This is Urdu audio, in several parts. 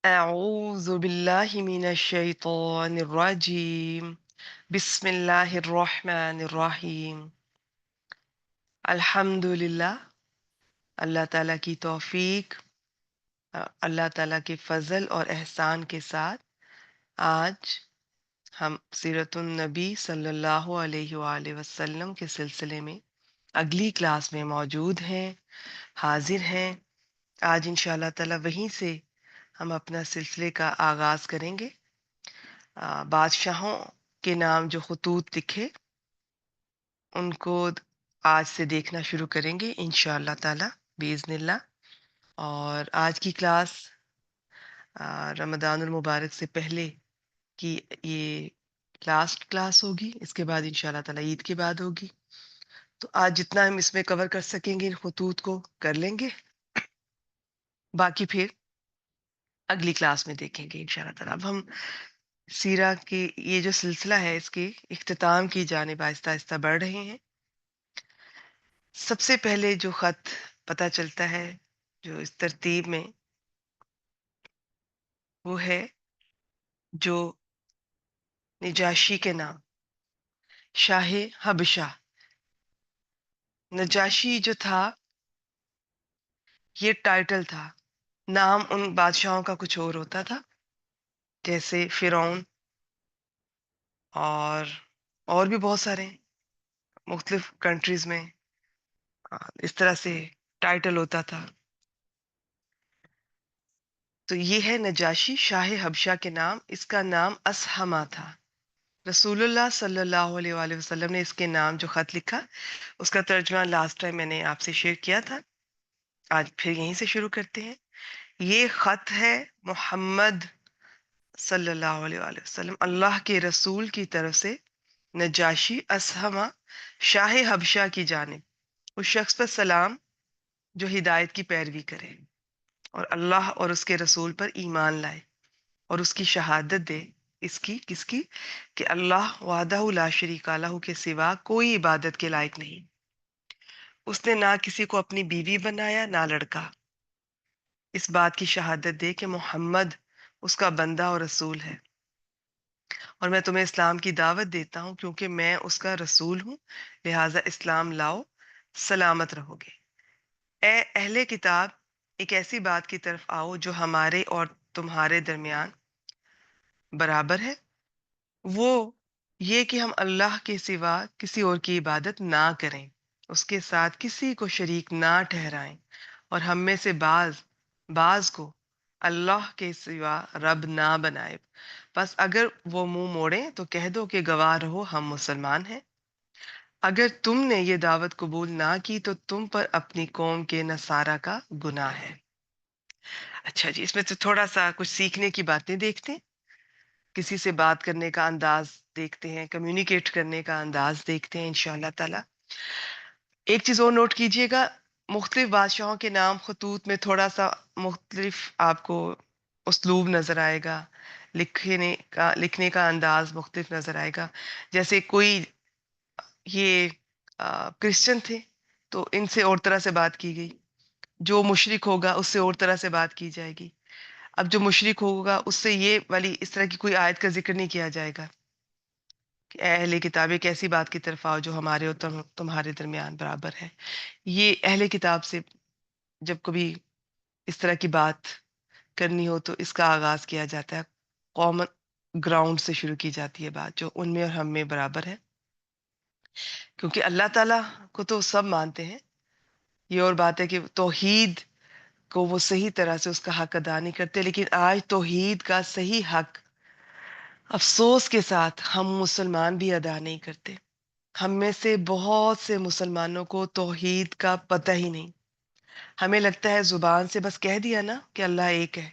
أعوذ بالله من الشيطان الرجيم بسم الله الرحمن الرحیم الحمد للہ. اللہ تعالیٰ کی توفیق، اللہ تعالیٰ کے فضل اور احسان کے ساتھ آج ہم سیرت النبی صلی اللہ علیہ وآلہ وسلم کے سلسلے میں اگلی کلاس میں موجود ہیں، حاضر ہیں. آج انشاءاللہ تعالیٰ وہیں سے ہم اپنا سلسلے کا آغاز کریں گے. بادشاہوں کے نام جو خطوط لکھے ان کو آج سے دیکھنا شروع کریں گے انشاءاللہ تعالی باذن اللہ. اور آج کی کلاس رمضان المبارک سے پہلے کی یہ لاسٹ کلاس ہوگی. اس کے بعد انشاءاللہ تعالی عید کے بعد ہوگی. تو آج جتنا ہم اس میں کور کر سکیں گے ان خطوط کو کر لیں گے، باقی پھر اگلی کلاس میں دیکھیں گے انشاءاللہ تعالی. اب ہم سیرہ کی یہ جو سلسلہ ہے اس کے اختتام کی جانب آہستہ آہستہ بڑھ رہے ہیں. سب سے پہلے جو خط پتہ چلتا ہے جو اس ترتیب میں، وہ ہے جو نجاشی کے نام، شاہ حبشہ. نجاشی جو تھا یہ ٹائٹل تھا، نام ان بادشاہوں کا کچھ اور ہوتا تھا، جیسے فرعون اور بھی بہت سارے مختلف کنٹریز میں اس طرح سے ٹائٹل ہوتا تھا. تو یہ ہے نجاشی شاہ حبشہ کے نام. اس کا نام اسہمہ تھا. رسول اللہ صلی اللہ علیہ وآلہ وسلم نے اس کے نام جو خط لکھا اس کا ترجمہ لاسٹ ٹائم میں نے آپ سے شیئر کیا تھا. آج پھر یہیں سے شروع کرتے ہیں. یہ خط ہے محمد صلی اللہ علیہ وآلہ وسلم، اللہ کے رسول کی طرف سے نجاشی اسہمہ شاہ حبشہ کی جانب. اس شخص پر سلام جو ہدایت کی پیروی کرے اور اللہ اور اس کے رسول پر ایمان لائے اور اس کی شہادت دے. اس کی کس کی؟ کہ اللہ وحدہ لا شریک لہ کے سوا کوئی عبادت کے لائق نہیں، اس نے نہ کسی کو اپنی بیوی بنایا نہ لڑکا. اس بات کی شہادت دے کہ محمد اس کا بندہ اور رسول ہے، اور میں تمہیں اسلام کی دعوت دیتا ہوں کیونکہ میں اس کا رسول ہوں، لہٰذا اسلام لاؤ سلامت رہو گے. اے اہل کتاب، ایک ایسی بات کی طرف آؤ جو ہمارے اور تمہارے درمیان برابر ہے، وہ یہ کہ ہم اللہ کے سوا کسی اور کی عبادت نہ کریں، اس کے ساتھ کسی کو شریک نہ ٹھہرائیں، اور ہم میں سے بعض کو اللہ کے سوا رب نہ بنائے. بس اگر وہ منہ موڑیں تو کہہ دو کہ گواہ رہو ہم مسلمان ہیں. اگر تم نے یہ دعوت قبول نہ کی تو تم پر اپنی قوم کے نصارہ کا گناہ ہے. اچھا جی، اس میں تو تھوڑا سا کچھ سیکھنے کی باتیں دیکھتے ہیں. کسی سے بات کرنے کا انداز دیکھتے ہیں، کمیونیکیٹ کرنے کا انداز دیکھتے ہیں انشاءاللہ تعالی. ایک چیز اور نوٹ کیجئے گا، مختلف بادشاہوں کے نام خطوط میں تھوڑا سا مختلف آپ کو اسلوب نظر آئے گا، لکھنے کا انداز مختلف نظر آئے گا. جیسے کوئی یہ کرسچن تھے تو ان سے اور طرح سے بات کی گئی، جو مشرک ہوگا اس سے اور طرح سے بات کی جائے گی. اب جو مشرک ہوگا اس سے یہ والی اس طرح کی کوئی آیت کا ذکر نہیں کیا جائے گا کہ اے اہل کتاب ایک ایسی بات کی طرف آؤ جو ہمارے اور تمہارے درمیان برابر ہے. یہ اہل کتاب سے جب کبھی اس طرح کی بات کرنی ہو تو اس کا آغاز کیا جاتا ہے، کامن گراؤنڈ سے شروع کی جاتی ہے بات جو ان میں اور ہم میں برابر ہے، کیونکہ اللہ تعالیٰ کو تو سب مانتے ہیں. یہ اور بات ہے کہ توحید کو وہ صحیح طرح سے اس کا حق ادا نہیں کرتے، لیکن آج توحید کا صحیح حق افسوس کے ساتھ ہم مسلمان بھی ادا نہیں کرتے. ہم میں سے بہت سے مسلمانوں کو توحید کا پتہ ہی نہیں. ہمیں لگتا ہے زبان سے بس کہہ دیا نا کہ اللہ ایک ہے،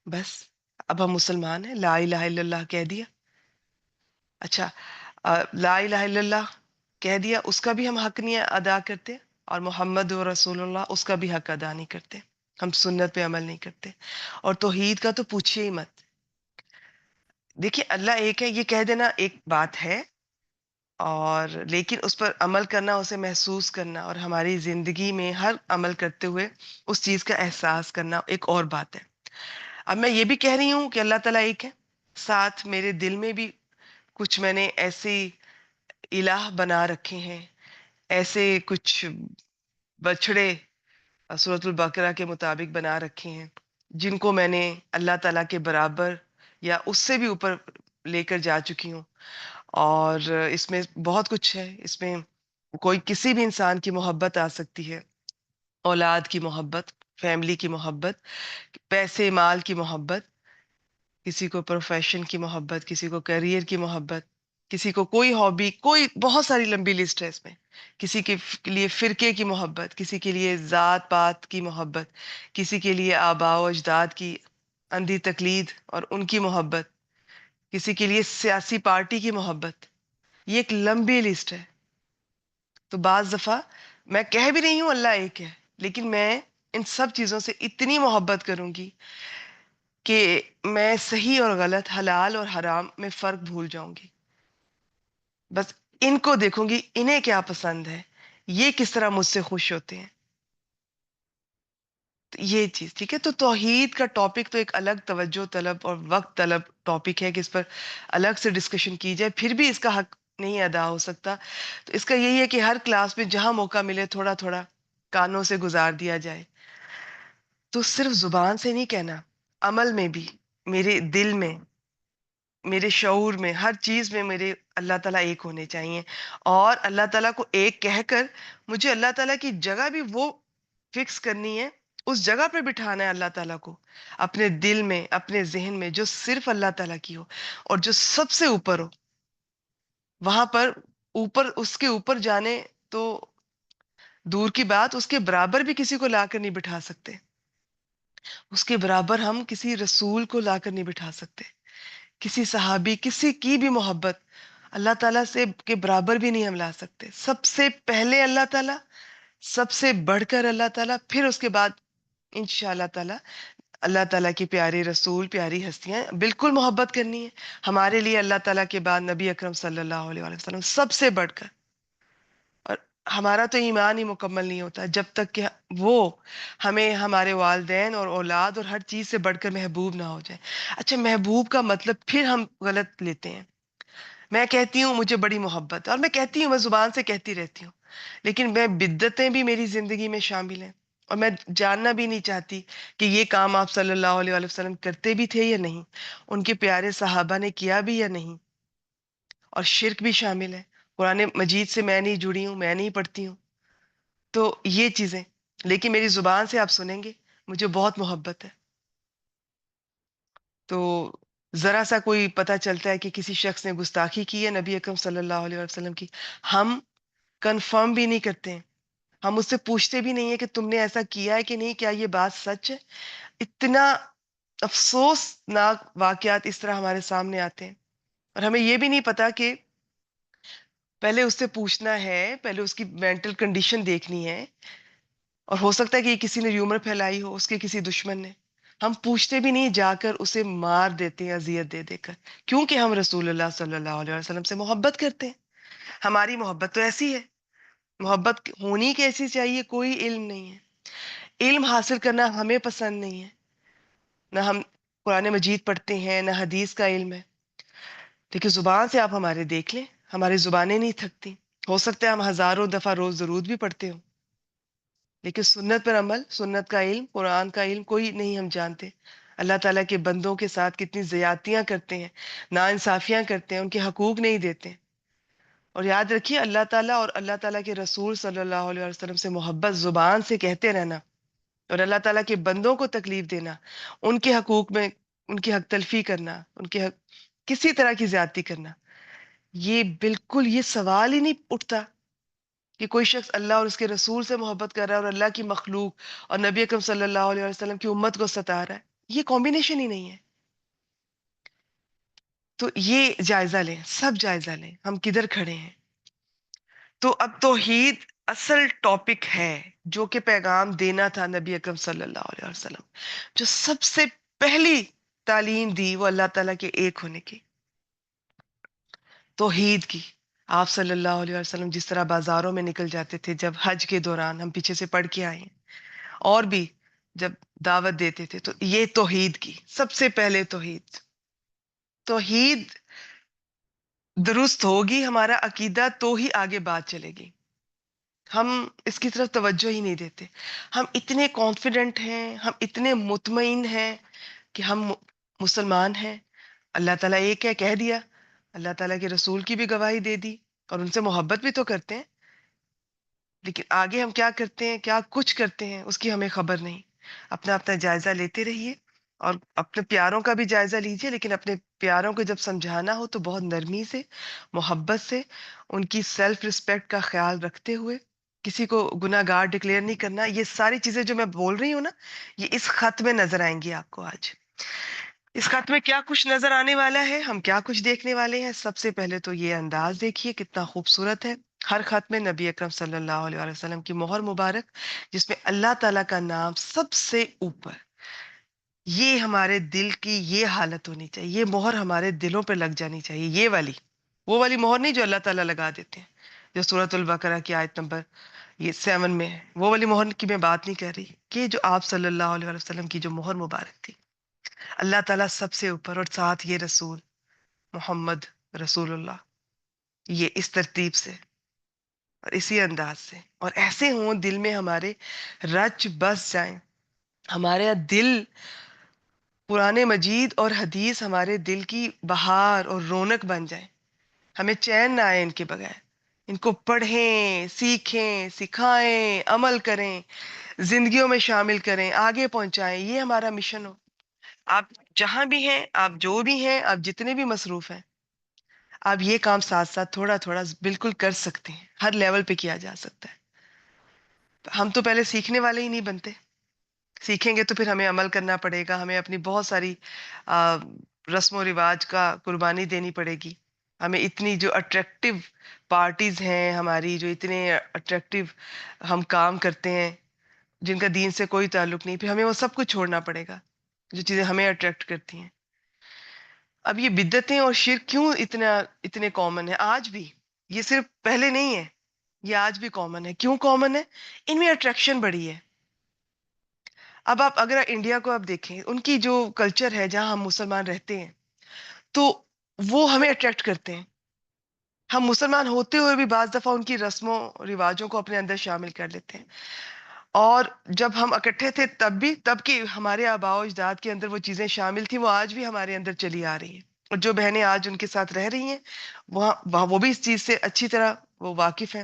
بس اب ہم مسلمان ہیں، لا الہ الا اللہ کہہ دیا. اچھا، لا الہ الا اللہ کہہ دیا، اس کا بھی ہم حق نہیں ادا کرتے، اور محمد و رسول اللہ اس کا بھی حق ادا نہیں کرتے. ہم سنت پہ عمل نہیں کرتے، اور توحید کا تو پوچھیے ہی مت. دیکھیے اللہ ایک ہے یہ کہہ دینا ایک بات ہے، اور لیکن اس پر عمل کرنا، اسے محسوس کرنا اور ہماری زندگی میں ہر عمل کرتے ہوئے اس چیز کا احساس کرنا ایک اور بات ہے. اب میں یہ بھی کہہ رہی ہوں کہ اللہ تعالیٰ ایک ہے، ساتھ میرے دل میں بھی کچھ میں نے ایسے الہ بنا رکھے ہیں، ایسے کچھ بچڑے سورۃ البقرہ کے مطابق بنا رکھے ہیں، جن کو میں نے اللہ تعالیٰ کے برابر یا اس سے بھی اوپر لے کر جا چکی ہوں۔ اور اس میں بہت کچھ ہے، اس میں کوئی کسی بھی انسان کی محبت آ سکتی ہے، اولاد کی محبت، فیملی کی محبت، پیسے مال کی محبت، کسی کو پروفیشن کی محبت، کسی کو کیریئر کی محبت، کسی کو کوئی ہابی، کوئی بہت ساری لمبی لسٹ ہے اس میں، کسی کے لیے فرقے کی محبت، کسی کے لیے ذات پات کی محبت، کسی کے لیے آباء و اجداد کی اندھی تقلید اور ان کی محبت، کسی کے لیے سیاسی پارٹی کی محبت۔ یہ ایک لمبی لسٹ ہے۔ تو بعض دفعہ میں کہہ بھی رہی ہوں اللہ ایک ہے، لیکن میں ان سب چیزوں سے اتنی محبت کروں گی کہ میں صحیح اور غلط، حلال اور حرام میں فرق بھول جاؤں گی۔ بس ان کو دیکھوں گی، انہیں کیا پسند ہے، یہ کس طرح مجھ سے خوش ہوتے ہیں۔ تو یہ چیز ٹھیک ہے۔ تو توحید کا ٹاپک تو ایک الگ توجہ طلب اور وقت طلب ٹاپک ہے کہ اس پر الگ سے ڈسکشن کی جائے، پھر بھی اس کا حق نہیں ادا ہو سکتا۔ تو اس کا یہی ہے کہ ہر کلاس میں جہاں موقع ملے تھوڑا تھوڑا کانوں سے گزار دیا جائے۔ تو صرف زبان سے نہیں کہنا، عمل میں بھی، میرے دل میں، میرے شعور میں، ہر چیز میں میرے اللہ تعالیٰ ایک ہونے چاہیے۔ اور اللہ تعالیٰ کو ایک کہہ کر مجھے اللہ تعالیٰ کی جگہ بھی وہ فکس کرنی ہے، اس جگہ پہ بٹھانا ہے اللہ تعالیٰ کو، اپنے دل میں، اپنے ذہن میں، جو صرف اللہ تعالیٰ کی ہو اور جو سب سے اوپر ہو۔ وہاں پر اوپر، اس کے اوپر جانے تو دور کی بات، اس کے برابر بھی کسی کو لا کر نہیں بٹھا سکتے، اس کے برابر ہم کسی رسول کو لا کر نہیں بٹھا سکتے، کسی صحابی، کسی کی بھی محبت اللہ تعالیٰ سے کے برابر بھی نہیں ہم لا سکتے۔ سب سے پہلے اللہ تعالیٰ، سب سے بڑھ کر اللہ تعالیٰ، پھر اس کے بعد انشاءاللہ تعالیٰ اللہ تعالیٰ کی پیارے رسول، پیاری ہستیاں بالکل محبت کرنی ہے ہمارے لیے۔ اللہ تعالیٰ کے بعد نبی اکرم صلی اللہ علیہ وآلہ وسلم سب سے بڑھ کر۔ اور ہمارا تو ایمان ہی مکمل نہیں ہوتا جب تک کہ وہ ہمیں ہمارے والدین اور اولاد اور ہر چیز سے بڑھ کر محبوب نہ ہو جائے۔ اچھا، محبوب کا مطلب پھر ہم غلط لیتے ہیں۔ میں کہتی ہوں مجھے بڑی محبت ہے، اور میں کہتی ہوں، میں زبان سے کہتی رہتی ہوں، لیکن میں بدعتیں بھی میری زندگی میں شامل ہیں، اور میں جاننا بھی نہیں چاہتی کہ یہ کام آپ صلی اللہ علیہ وآلہ وسلم کرتے بھی تھے یا نہیں، ان کے پیارے صحابہ نے کیا بھی یا نہیں۔ اور شرک بھی شامل ہے، قرآن مجید سے میں نہیں جڑی ہوں، میں نہیں پڑھتی ہوں۔ تو یہ چیزیں، لیکن میری زبان سے آپ سنیں گے مجھے بہت محبت ہے۔ تو ذرا سا کوئی پتہ چلتا ہے کہ کسی شخص نے گستاخی کی ہے نبی اکرم صلی اللہ علیہ وسلم کی، ہم کنفرم بھی نہیں کرتے ہیں، ہم اس سے پوچھتے بھی نہیں ہیں کہ تم نے ایسا کیا ہے کہ نہیں، کیا یہ بات سچ ہے۔ اتنا افسوسناک واقعات اس طرح ہمارے سامنے آتے ہیں، اور ہمیں یہ بھی نہیں پتا کہ پہلے اس سے پوچھنا ہے، پہلے اس کی مینٹل کنڈیشن دیکھنی ہے، اور ہو سکتا ہے کہ یہ کسی نے ریومر پھیلائی ہو، اس کے کسی دشمن نے۔ ہم پوچھتے بھی نہیں، جا کر اسے مار دیتے ہیں اذیت دے دے کر، کیونکہ ہم رسول اللہ صلی اللہ علیہ وسلم سے محبت کرتے ہیں۔ ہماری محبت تو ایسی ہے، محبت ہونی کیسی چاہیے، کوئی علم نہیں ہے، علم حاصل کرنا ہمیں پسند نہیں ہے، نہ ہم قرآن مجید پڑھتے ہیں، نہ حدیث کا علم ہے۔ لیکن زبان سے آپ ہمارے دیکھ لیں، ہماری زبانیں نہیں تھکتی، ہو سکتا ہے ہم ہزاروں دفعہ روز درود بھی پڑھتے ہوں، لیکن سنت پر عمل، سنت کا علم، قرآن کا علم کوئی نہیں ہم جانتے۔ اللہ تعالیٰ کے بندوں کے ساتھ کتنی زیادتیاں کرتے ہیں، نا انصافیاں کرتے ہیں، ان کے حقوق نہیں دیتے۔ اور یاد رکھیے، اللہ تعالیٰ اور اللہ تعالیٰ کے رسول صلی اللہ علیہ وسلم سے محبت زبان سے کہتے رہنا، اور اللہ تعالیٰ کے بندوں کو تکلیف دینا، ان کے حقوق میں ان کی حق تلفی کرنا، ان کے حق کسی طرح کی زیادتی کرنا، یہ بالکل یہ سوال ہی نہیں اٹھتا کہ کوئی شخص اللہ اور اس کے رسول سے محبت کر رہا ہے اور اللہ کی مخلوق اور نبی اکرم صلی اللہ علیہ وسلم کی امت کو ستا رہا ہے۔ یہ کمبینیشن ہی نہیں ہے۔ تو یہ جائزہ لیں، سب جائزہ لیں، ہم کدھر کھڑے ہیں۔ تو اب توحید اصل ٹاپک ہے، جو کہ پیغام دینا تھا نبی اکرم صلی اللہ علیہ وسلم، جو سب سے پہلی تعلیم دی وہ اللہ تعالیٰ کے ایک ہونے کی، توحید کی۔ آپ صلی اللہ علیہ وسلم جس طرح بازاروں میں نکل جاتے تھے جب حج کے دوران، ہم پیچھے سے پڑھ کے آئے ہیں، اور بھی جب دعوت دیتے تھے، تو یہ توحید کی سب سے پہلے توحید توحید درست ہوگی ہمارا عقیدہ تو ہی آگے بات چلے گی. ہم اس کی طرف توجہ ہی نہیں دیتے. ہم اتنے کانفیڈنٹ ہیں، ہم اتنے مطمئن ہیں کہ ہم مسلمان ہیں. اللہ تعالیٰ ایک ہے کہہ دیا، اللہ تعالیٰ کے رسول کی بھی گواہی دے دی، اور ان سے محبت بھی تو کرتے ہیں. لیکن آگے ہم کیا کرتے ہیں، کیا کچھ کرتے ہیں، اس کی ہمیں خبر نہیں. اپنا اپنا جائزہ لیتے رہیے، اور اپنے پیاروں کا بھی جائزہ لیجیے، لیکن اپنے پیاروں کو جب سمجھانا ہو تو بہت نرمی سے، محبت سے، ان کی سیلف رسپیکٹ کا خیال رکھتے ہوئے. کسی کو گناہ گار ڈکلیئر نہیں کرنا. یہ ساری چیزیں جو میں بول رہی ہوں نا، یہ اس خط میں نظر آئیں گی آپ کو. آج اس خط میں کیا کچھ نظر آنے والا ہے، ہم کیا کچھ دیکھنے والے ہیں. سب سے پہلے تو یہ انداز دیکھیے کتنا خوبصورت ہے. ہر خط میں نبی اکرم صلی اللہ علیہ وآلہ وسلم کی مہر مبارک، جس میں اللہ تعالیٰ کا نام سب سے اوپر. یہ ہمارے دل کی یہ حالت ہونی چاہیے، یہ مہر ہمارے دلوں پہ لگ جانی چاہیے. یہ والی، وہ والی مہر نہیں جو اللہ تعالیٰ لگا دیتے ہیں، جو سورۃ البقرہ کی آیت نمبر یہ 7 میں ہے. وہ والی مہر کی میں بات نہیں کر رہی، کہ جو آپ صلی اللہ علیہ وآلہ وسلم کی جو مہر مبارک تھی، اللہ تعالیٰ سب سے اوپر، اور ساتھ یہ رسول محمد رسول اللہ، یہ اس ترتیب سے اور اسی انداز سے، اور ایسے ہوں دل میں ہمارے رچ بس جائیں. ہمارے دل، قرآن مجید اور حدیث ہمارے دل کی بہار اور رونق بن جائیں. ہمیں چین نہ آئے ان کے بغیر. ان کو پڑھیں، سیکھیں، سکھائیں، عمل کریں، زندگیوں میں شامل کریں، آگے پہنچائیں. یہ ہمارا مشن ہو. آپ جہاں بھی ہیں، آپ جو بھی ہیں، آپ جتنے بھی مصروف ہیں، آپ یہ کام ساتھ ساتھ تھوڑا تھوڑا بالکل کر سکتے ہیں. ہر لیول پہ کیا جا سکتا ہے. ہم تو پہلے سیکھنے والے ہی نہیں بنتے. سیکھیں گے تو پھر ہمیں عمل کرنا پڑے گا. ہمیں اپنی بہت ساری آ، رسم و رواج کا قربانی دینی پڑے گی. ہمیں اتنی جو اٹریکٹیو پارٹیز ہیں ہماری، جو اتنے اٹریکٹیو ہم کام کرتے ہیں جن کا دین سے کوئی تعلق نہیں، پھر ہمیں وہ سب کچھ چھوڑنا پڑے گا جو چیزیں ہمیں اٹریکٹ کرتی ہیں. اب یہ بدعتیں اور شرک کیوں اتنے کامن ہیں آج بھی؟ یہ صرف پہلے نہیں ہے، یہ آج بھی کامن ہے. کیوں کامن ہے؟ ان میں اٹریکشن بڑی ہے. اب آپ اگر انڈیا کو آپ دیکھیں، ان کی جو کلچر ہے جہاں ہم مسلمان رہتے ہیں، تو وہ ہمیں اٹریکٹ کرتے ہیں. ہم مسلمان ہوتے ہوئے بھی بعض دفعہ ان کی رسموں رواجوں کو اپنے اندر شامل کر لیتے ہیں. اور جب ہم اکٹھے تھے تب بھی، تب کی ہمارے آباء و اجداد کے اندر وہ چیزیں شامل تھیں، وہ آج بھی ہمارے اندر چلی آ رہی ہیں. اور جو بہنیں آج ان کے ساتھ رہ رہی ہیں، وہ بھی اس چیز سے اچھی طرح وہ واقف ہیں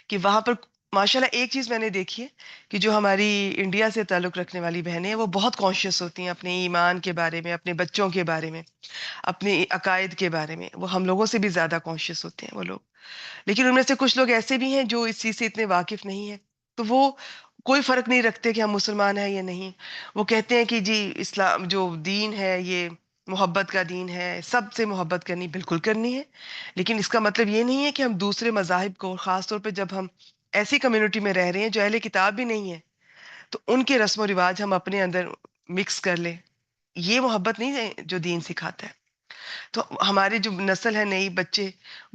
کہ وہاں پر ماشاءاللہ ایک چیز میں نے دیکھی ہے کہ جو ہماری انڈیا سے تعلق رکھنے والی بہنیں ہیں، وہ بہت کانشیس ہوتی ہیں اپنے ایمان کے بارے میں، اپنے بچوں کے بارے میں، اپنے عقائد کے بارے میں. وہ ہم لوگوں سے بھی زیادہ کانشیس ہوتے ہیں وہ لوگ. لیکن ان میں سے کچھ لوگ ایسے بھی ہیں جو اس چیز سے اتنے واقف نہیں ہیں، تو وہ کوئی فرق نہیں رکھتے کہ ہم مسلمان ہیں یا نہیں. وہ کہتے ہیں کہ جی اسلام جو دین ہے یہ محبت کا دین ہے، سب سے محبت کرنی، بالکل کرنی ہے. لیکن اس کا مطلب یہ نہیں ہے کہ ہم دوسرے مذاہب کو، خاص طور پہ جب ہم ایسی کمیونٹی میں رہ رہے ہیں جو اہل کتاب بھی نہیں ہے، تو ان کے رسم و رواج ہم اپنے اندر مکس کر لیں. یہ محبت نہیں ہے جو دین سکھاتا ہے. تو ہماری جو نسل ہے، نئی بچے،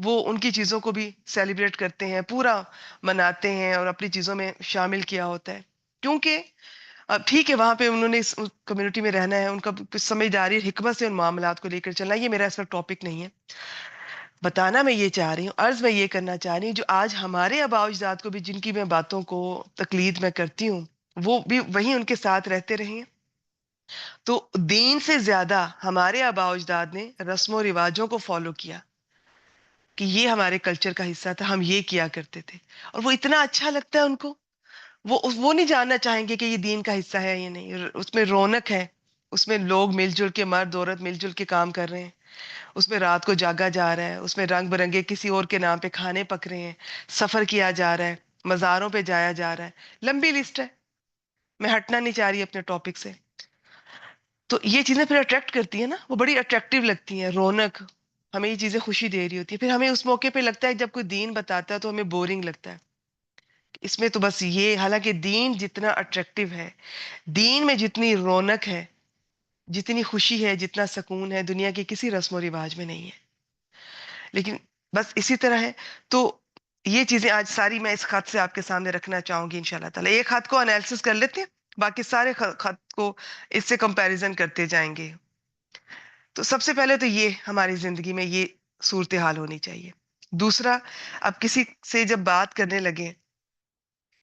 وہ ان کی چیزوں کو بھی سیلیبریٹ کرتے ہیں، پورا مناتے ہیں اور اپنی چیزوں میں شامل کیا ہوتا ہے. کیونکہ اب ٹھیک ہے وہاں پہ انہوں نے اس کمیونٹی میں رہنا ہے، ان کا کچھ سمجھداری اور حکمت سے ان معاملات کو لے کر چلنا ہے. یہ میرا اس وقت ٹاپک نہیں ہے. بتانا میں یہ چاہ رہی ہوں، عرض میں یہ کرنا چاہ رہی ہوں، جو آج ہمارے آباء و اجداد کو بھی جن کی میں باتوں کو تقلید میں کرتی ہوں، وہ بھی وہیں ان کے ساتھ رہتے رہے ہیں. تو دین سے زیادہ ہمارے آباء و اجداد نے رسم و رواجوں کو فالو کیا کہ یہ ہمارے کلچر کا حصہ تھا، ہم یہ کیا کرتے تھے. اور وہ اتنا اچھا لگتا ہے ان کو. وہ نہیں جاننا چاہیں گے کہ یہ دین کا حصہ ہے یا نہیں. اس میں رونق ہے، اس میں لوگ مل جل کے، مرد عورت مل جل کے کام کر رہے ہیں. اس میں رات کو جاگا جا رہا ہے، اس میں رنگ برنگے کسی اور کے نام پہ کھانے پک رہے ہیں، سفر کیا جا رہا ہے، مزاروں پہ جایا جا رہا ہے. لمبی لسٹ ہے، میں ہٹنا نہیں چاہ رہی اپنے ٹاپک سے. تو یہ چیزیں پھر اٹریکٹ کرتی ہیں نا، وہ بڑی اٹریکٹیو لگتی ہیں. رونق، ہمیں یہ چیزیں خوشی دے رہی ہوتی ہے. پھر ہمیں اس موقع پہ لگتا ہے جب کوئی دین بتاتا ہے تو ہمیں بورنگ لگتا ہے. اس میں تو بس یہ، حالانکہ دین جتنا اٹریکٹیو ہے، دین میں جتنی رونق ہے، جتنی خوشی ہے، جتنا سکون ہے، دنیا کے کسی رسم و رواج میں نہیں ہے. لیکن بس اسی طرح ہے. تو یہ چیزیں آج ساری میں اس خط سے آپ کے سامنے رکھنا چاہوں گی انشاءاللہ تعالی. ایک خط کو انالیسس کر لیتے ہیں باقی سارے خط کو اس سے کمپیریزن کرتے جائیں گے. تو سب سے پہلے تو یہ ہماری زندگی میں یہ صورتحال ہونی چاہیے. دوسرا، اب کسی سے جب بات کرنے لگے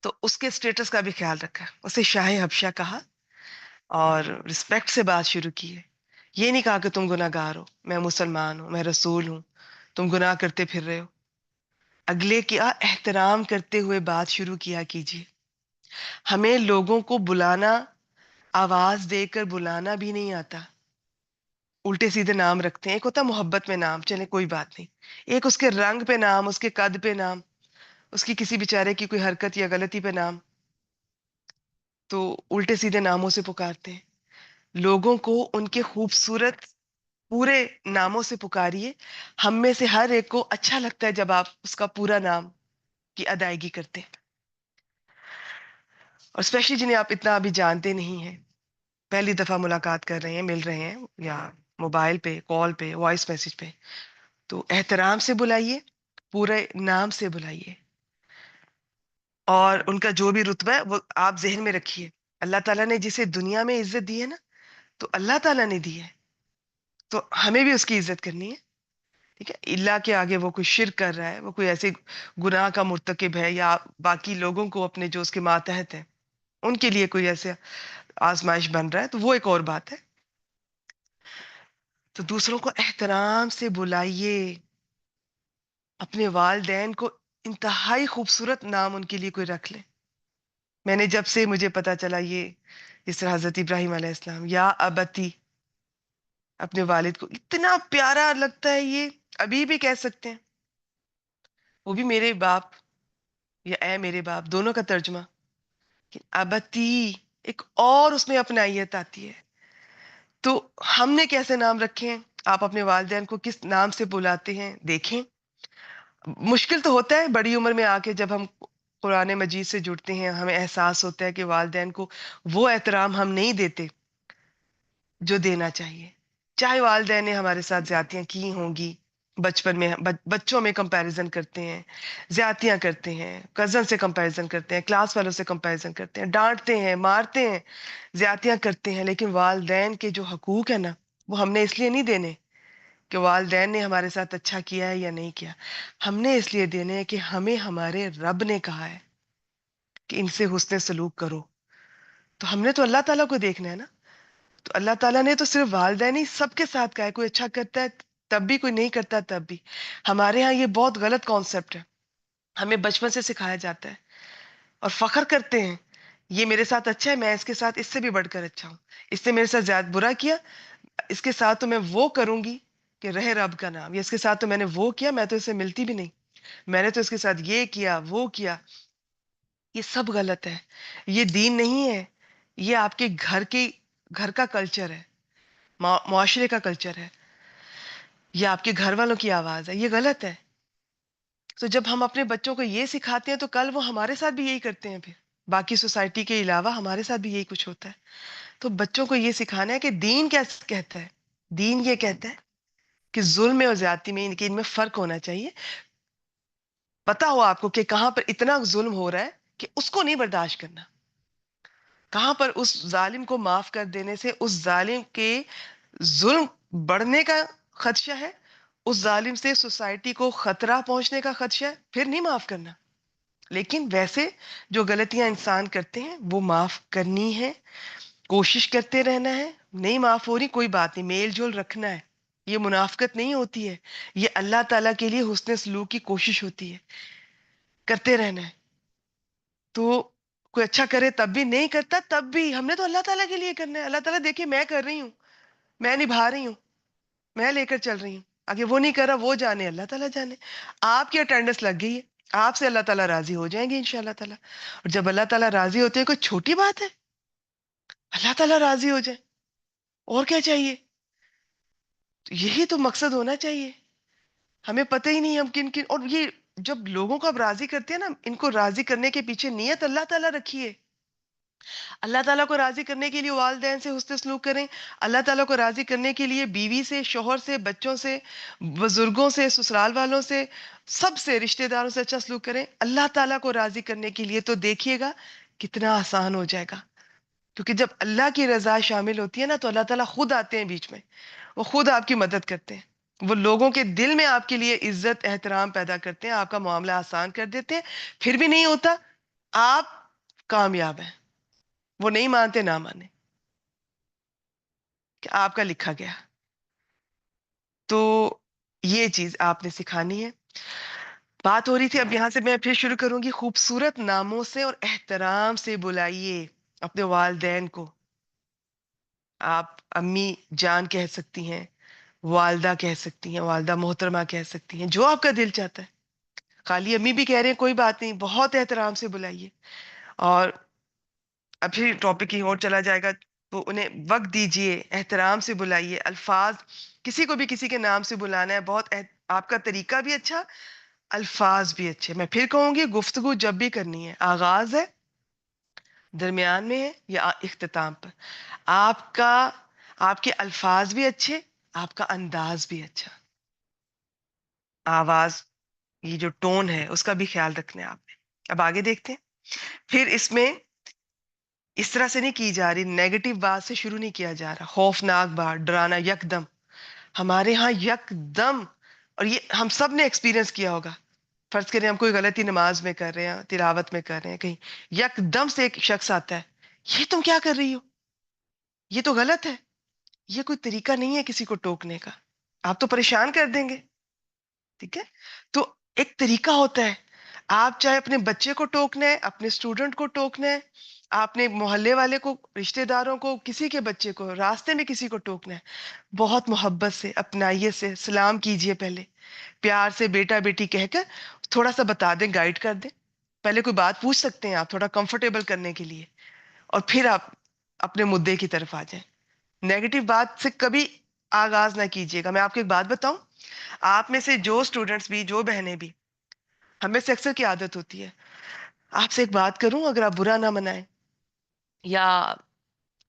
تو اس کے سٹیٹس کا بھی خیال رکھا. اسے شاہ حبشہ کہا اور رسپیکٹ سے بات شروع کی ہے. یہ نہیں کہا کہ تم گناہ گار ہو، میں مسلمان ہوں، میں رسول ہوں، تم گناہ کرتے پھر رہے ہو. اگلے کا احترام کرتے ہوئے بات شروع کیا کیجیے. ہمیں لوگوں کو بلانا، آواز دے کر بلانا بھی نہیں آتا. الٹے سیدھے نام رکھتے ہیں. ایک ہوتا ہے محبت میں نام، چلے کوئی بات نہیں. ایک اس کے رنگ پہ نام، اس کے قد پہ نام، اس کی کسی بیچارے کی کوئی حرکت یا غلطی پہ نام، تو الٹے سیدھے ناموں سے پکارتے ہیں. لوگوں کو ان کے خوبصورت پورے ناموں سے پکاریے. ہم میں سے ہر ایک کو اچھا لگتا ہے جب آپ اس کا پورا نام کی ادائیگی کرتے ہیں. اور اسپیشلی جنہیں آپ اتنا ابھی جانتے نہیں ہیں، پہلی دفعہ ملاقات کر رہے ہیں، مل رہے ہیں، یا موبائل پہ، کال پہ، وائس میسج پہ، تو احترام سے بلائیے، پورے نام سے بلائیے. اور ان کا جو بھی رتبہ ہے وہ آپ ذہن میں رکھیے. اللہ تعالیٰ نے جسے دنیا میں عزت دی ہے نا، تو اللہ تعالیٰ نے دی ہے، تو ہمیں بھی اس کی عزت کرنی ہے. ٹھیک ہے. اللہ کے آگے وہ کوئی شرک کر رہا ہے، وہ کوئی ایسے گناہ کا مرتکب ہے، یا باقی لوگوں کو اپنے جو اس کے ماتحت ہیں ان کے لیے کوئی ایسے آزمائش بن رہا ہے، تو وہ ایک اور بات ہے. تو دوسروں کو احترام سے بلائیے. اپنے والدین کو انتہائی خوبصورت نام ان کے لیے کوئی رکھ لیں. میں نے جب سے مجھے پتا چلا یہ، جس طرح حضرت ابراہیم علیہ السلام یا ابتی، اپنے والد کو اتنا پیارا لگتا ہے. یہ ابھی بھی کہہ سکتے ہیں، وہ بھی میرے باپ یا اے میرے باپ دونوں کا ترجمہ. کہ ابتی ایک اور اس میں اپنائیت آتی ہے. تو ہم نے کیسے نام رکھے ہیں؟ آپ اپنے والدین کو کس نام سے بلاتے ہیں دیکھیں. مشکل تو ہوتا ہے بڑی عمر میں آ کے، جب ہم قرآن مجید سے جڑتے ہیں ہمیں احساس ہوتا ہے کہ والدین کو وہ احترام ہم نہیں دیتے جو دینا چاہیے. چاہے والدین نے ہمارے ساتھ زیادتیاں کی ہوں گی، بچپن میں بچوں میں کمپیریزن کرتے ہیں، زیادتیاں کرتے ہیں، کزن سے کمپیریزن کرتے ہیں، کلاس والوں سے کمپیریزن کرتے ہیں، ڈانٹتے ہیں، مارتے ہیں، زیادتیاں کرتے ہیں. لیکن والدین کے جو حقوق ہیں نا، وہ ہم نے اس لیے نہیں دینے کہ والدین نے ہمارے ساتھ اچھا کیا ہے یا نہیں کیا. ہم نے اس لیے دینے ہیں کہ ہمیں ہمارے رب نے کہا ہے کہ ان سے حسن سلوک کرو. تو ہم نے تو اللہ تعالیٰ کو دیکھنا ہے نا. تو اللہ تعالیٰ نے تو صرف والدین ہی سب کے ساتھ کہا ہے. کوئی اچھا کرتا ہے تب بھی، کوئی نہیں کرتا تب بھی. ہمارے ہاں یہ بہت غلط کانسیپٹ ہے. ہمیں بچپن سے سکھایا جاتا ہے اور فخر کرتے ہیں، یہ میرے ساتھ اچھا ہے، میں اس کے ساتھ اس سے بھی بڑھ کر اچھا ہوں. اس نے میرے ساتھ زیادہ برا کیا، اس کے ساتھ تو میں وہ کروں گی کہ رہے رب کا نام. یا اس کے ساتھ تو میں نے وہ کیا، میں تو اسے ملتی بھی نہیں، میں نے تو اس کے ساتھ یہ کیا وہ کیا. یہ سب غلط ہے. یہ دین نہیں ہے. یہ آپ کے گھر کا کلچر ہے، معاشرے کا کلچر ہے. یہ آپ کے گھر والوں کی آواز ہے. یہ غلط ہے. تو جب ہم اپنے بچوں کو یہ سکھاتے ہیں تو کل وہ ہمارے ساتھ بھی یہی کرتے ہیں. پھر باقی سوسائٹی کے علاوہ ہمارے ساتھ بھی یہی کچھ ہوتا ہے. تو بچوں کو یہ سکھانا ہے کہ دین کیا کہتا ہے. دین یہ کہتا ہے کہ ظلم میں اور زیادتی میں ان میں فرق ہونا چاہیے. پتا ہو آپ کو کہ کہاں پر اتنا ظلم ہو رہا ہے کہ اس کو نہیں برداشت کرنا، کہاں پر اس ظالم کو معاف کر دینے سے اس ظالم کے ظلم بڑھنے کا خدشہ ہے، اس ظالم سے سوسائٹی کو خطرہ پہنچنے کا خدشہ ہے، پھر نہیں معاف کرنا. لیکن ویسے جو غلطیاں انسان کرتے ہیں وہ معاف کرنی ہے، کوشش کرتے رہنا ہے. نہیں معاف ہو رہی کوئی بات نہیں، میل جول رکھنا ہے. یہ منافقت نہیں ہوتی ہے، یہ اللہ تعالیٰ کے لیے حسن سلوک کی کوشش ہوتی ہے. کرتے رہنا ہے. تو کوئی اچھا کرے تب بھی، نہیں کرتا تب بھی، ہم نے تو اللہ تعالیٰ کے لیے کرنا ہے. اللہ تعالیٰ دیکھیں میں کر رہی ہوں، میں نبھا رہی ہوں، میں لے کر چل رہی ہوں. آگے وہ نہیں کر رہا، وہ جانے، اللہ تعالیٰ جانے. آپ کی اٹینڈنس لگ گئی ہے، آپ سے اللہ تعالیٰ راضی ہو جائیں گے انشاءاللہ تعالیٰ. اور جب اللہ تعالیٰ راضی ہوتے ہیں کوئی چھوٹی بات ہے؟ اللہ تعالیٰ راضی ہو جائے، اور کیا چاہیے؟ تو یہی تو مقصد ہونا چاہیے. ہمیں پتہ ہی نہیں ہم کن کن، اور یہ جب لوگوں کو آپ راضی کرتے ہیں نا، ان کو راضی کرنے کے پیچھے نیت اللہ تعالیٰ رکھیے. اللہ تعالیٰ کو راضی کرنے کے لیے والدین سے حسن سلوک کریں. اللہ تعالیٰ کو راضی کرنے کے لیے بیوی سے، شوہر سے، بچوں سے، بزرگوں سے، سسرال والوں سے، سب سے، رشتہ داروں سے اچھا سلوک کریں. اللہ تعالیٰ کو راضی کرنے کے لیے تو دیکھیے گا کتنا آسان ہو جائے گا. کیونکہ جب اللہ کی رضا شامل ہوتی ہے نا تو اللہ تعالیٰ خود آتے ہیں بیچ میں، وہ خود آپ کی مدد کرتے ہیں، وہ لوگوں کے دل میں آپ کے لیے عزت احترام پیدا کرتے ہیں، آپ کا معاملہ آسان کر دیتے ہیں. پھر بھی نہیں ہوتا، آپ کامیاب ہیں. وہ نہیں مانتے، نہ مانے کہ آپ کا لکھا گیا. تو یہ چیز آپ نے سکھانی ہے. بات ہو رہی تھی، اب یہاں سے میں پھر شروع کروں گی. خوبصورت ناموں سے اور احترام سے بلائیے اپنے والدین کو. آپ امی جان کہہ سکتی ہیں، والدہ کہہ سکتی ہیں، والدہ محترمہ کہہ سکتی ہیں، جو آپ کا دل چاہتا ہے. خالی امی بھی کہہ رہے ہیں کوئی بات نہیں، بہت احترام سے بلائیے. اور اب پھر ٹاپک کہیں اور چلا جائے گا، تو انہیں وقت دیجیے، احترام سے بلائیے. الفاظ، کسی کو بھی کسی کے نام سے بلانا ہے، بہت آپ کا طریقہ بھی اچھا، الفاظ بھی اچھے. میں پھر کہوں گی، گفتگو جب بھی کرنی ہے، آغاز ہے، درمیان میں ہے، یا اختتام پر، آپ کا، آپ کے الفاظ بھی اچھے، آپ کا انداز بھی اچھا، آواز، یہ جو ٹون ہے اس کا بھی خیال رکھنا ہے آپ نے. اب آگے دیکھتے ہیں. پھر اس میں اس طرح سے نہیں کی جا رہی، نیگیٹو بات سے شروع نہیں کیا جا رہا، خوفناک بات، ڈرانا. یک دم، ہمارے ہاں یک دم، اور یہ ہم سب نے ایکسپیرینس کیا ہوگا. فرض کریں ہم کوئی غلطی نماز میں کر رہے ہیں، تلاوت میں کر رہے ہیں کہیں، یک دم سے ایک شخص آتا ہے، یہ تم کیا کر رہی ہو، یہ تو غلط ہے. یہ کوئی طریقہ نہیں ہے کسی کو ٹوکنے کا، آپ تو پریشان کر دیں گے. ٹھیک ہے، تو ایک طریقہ ہوتا ہے. آپ چاہے اپنے بچے کو ٹوکنا ہے، اپنے اسٹوڈنٹ کو ٹوکنا ہے، آپ نے محلے والے کو، رشتہ داروں کو، کسی کے بچے کو، راستے میں کسی کو ٹوکنا ہے، بہت محبت سے، اپنائیے سے، سلام کیجئے، پہلے پیار سے بیٹا بیٹی کہہ کر تھوڑا سا بتا دیں، گائیڈ کر دیں. پہلے کوئی بات پوچھ سکتے ہیں آپ، تھوڑا کمفرٹیبل کرنے کے لیے، اور پھر آپ اپنے مدعے کی طرف آ جائیں. نیگیٹو بات سے کبھی آغاز نہ کیجیے گا. میں آپ کو ایک بات بتاؤں، آپ میں سے جو اسٹوڈنٹس بھی، جو بہنیں بھی، ہمیں سے اکثر کی عادت ہوتی ہے، آپ سے ایک بات کروں، اگر آپ برا نہ منائیں، یا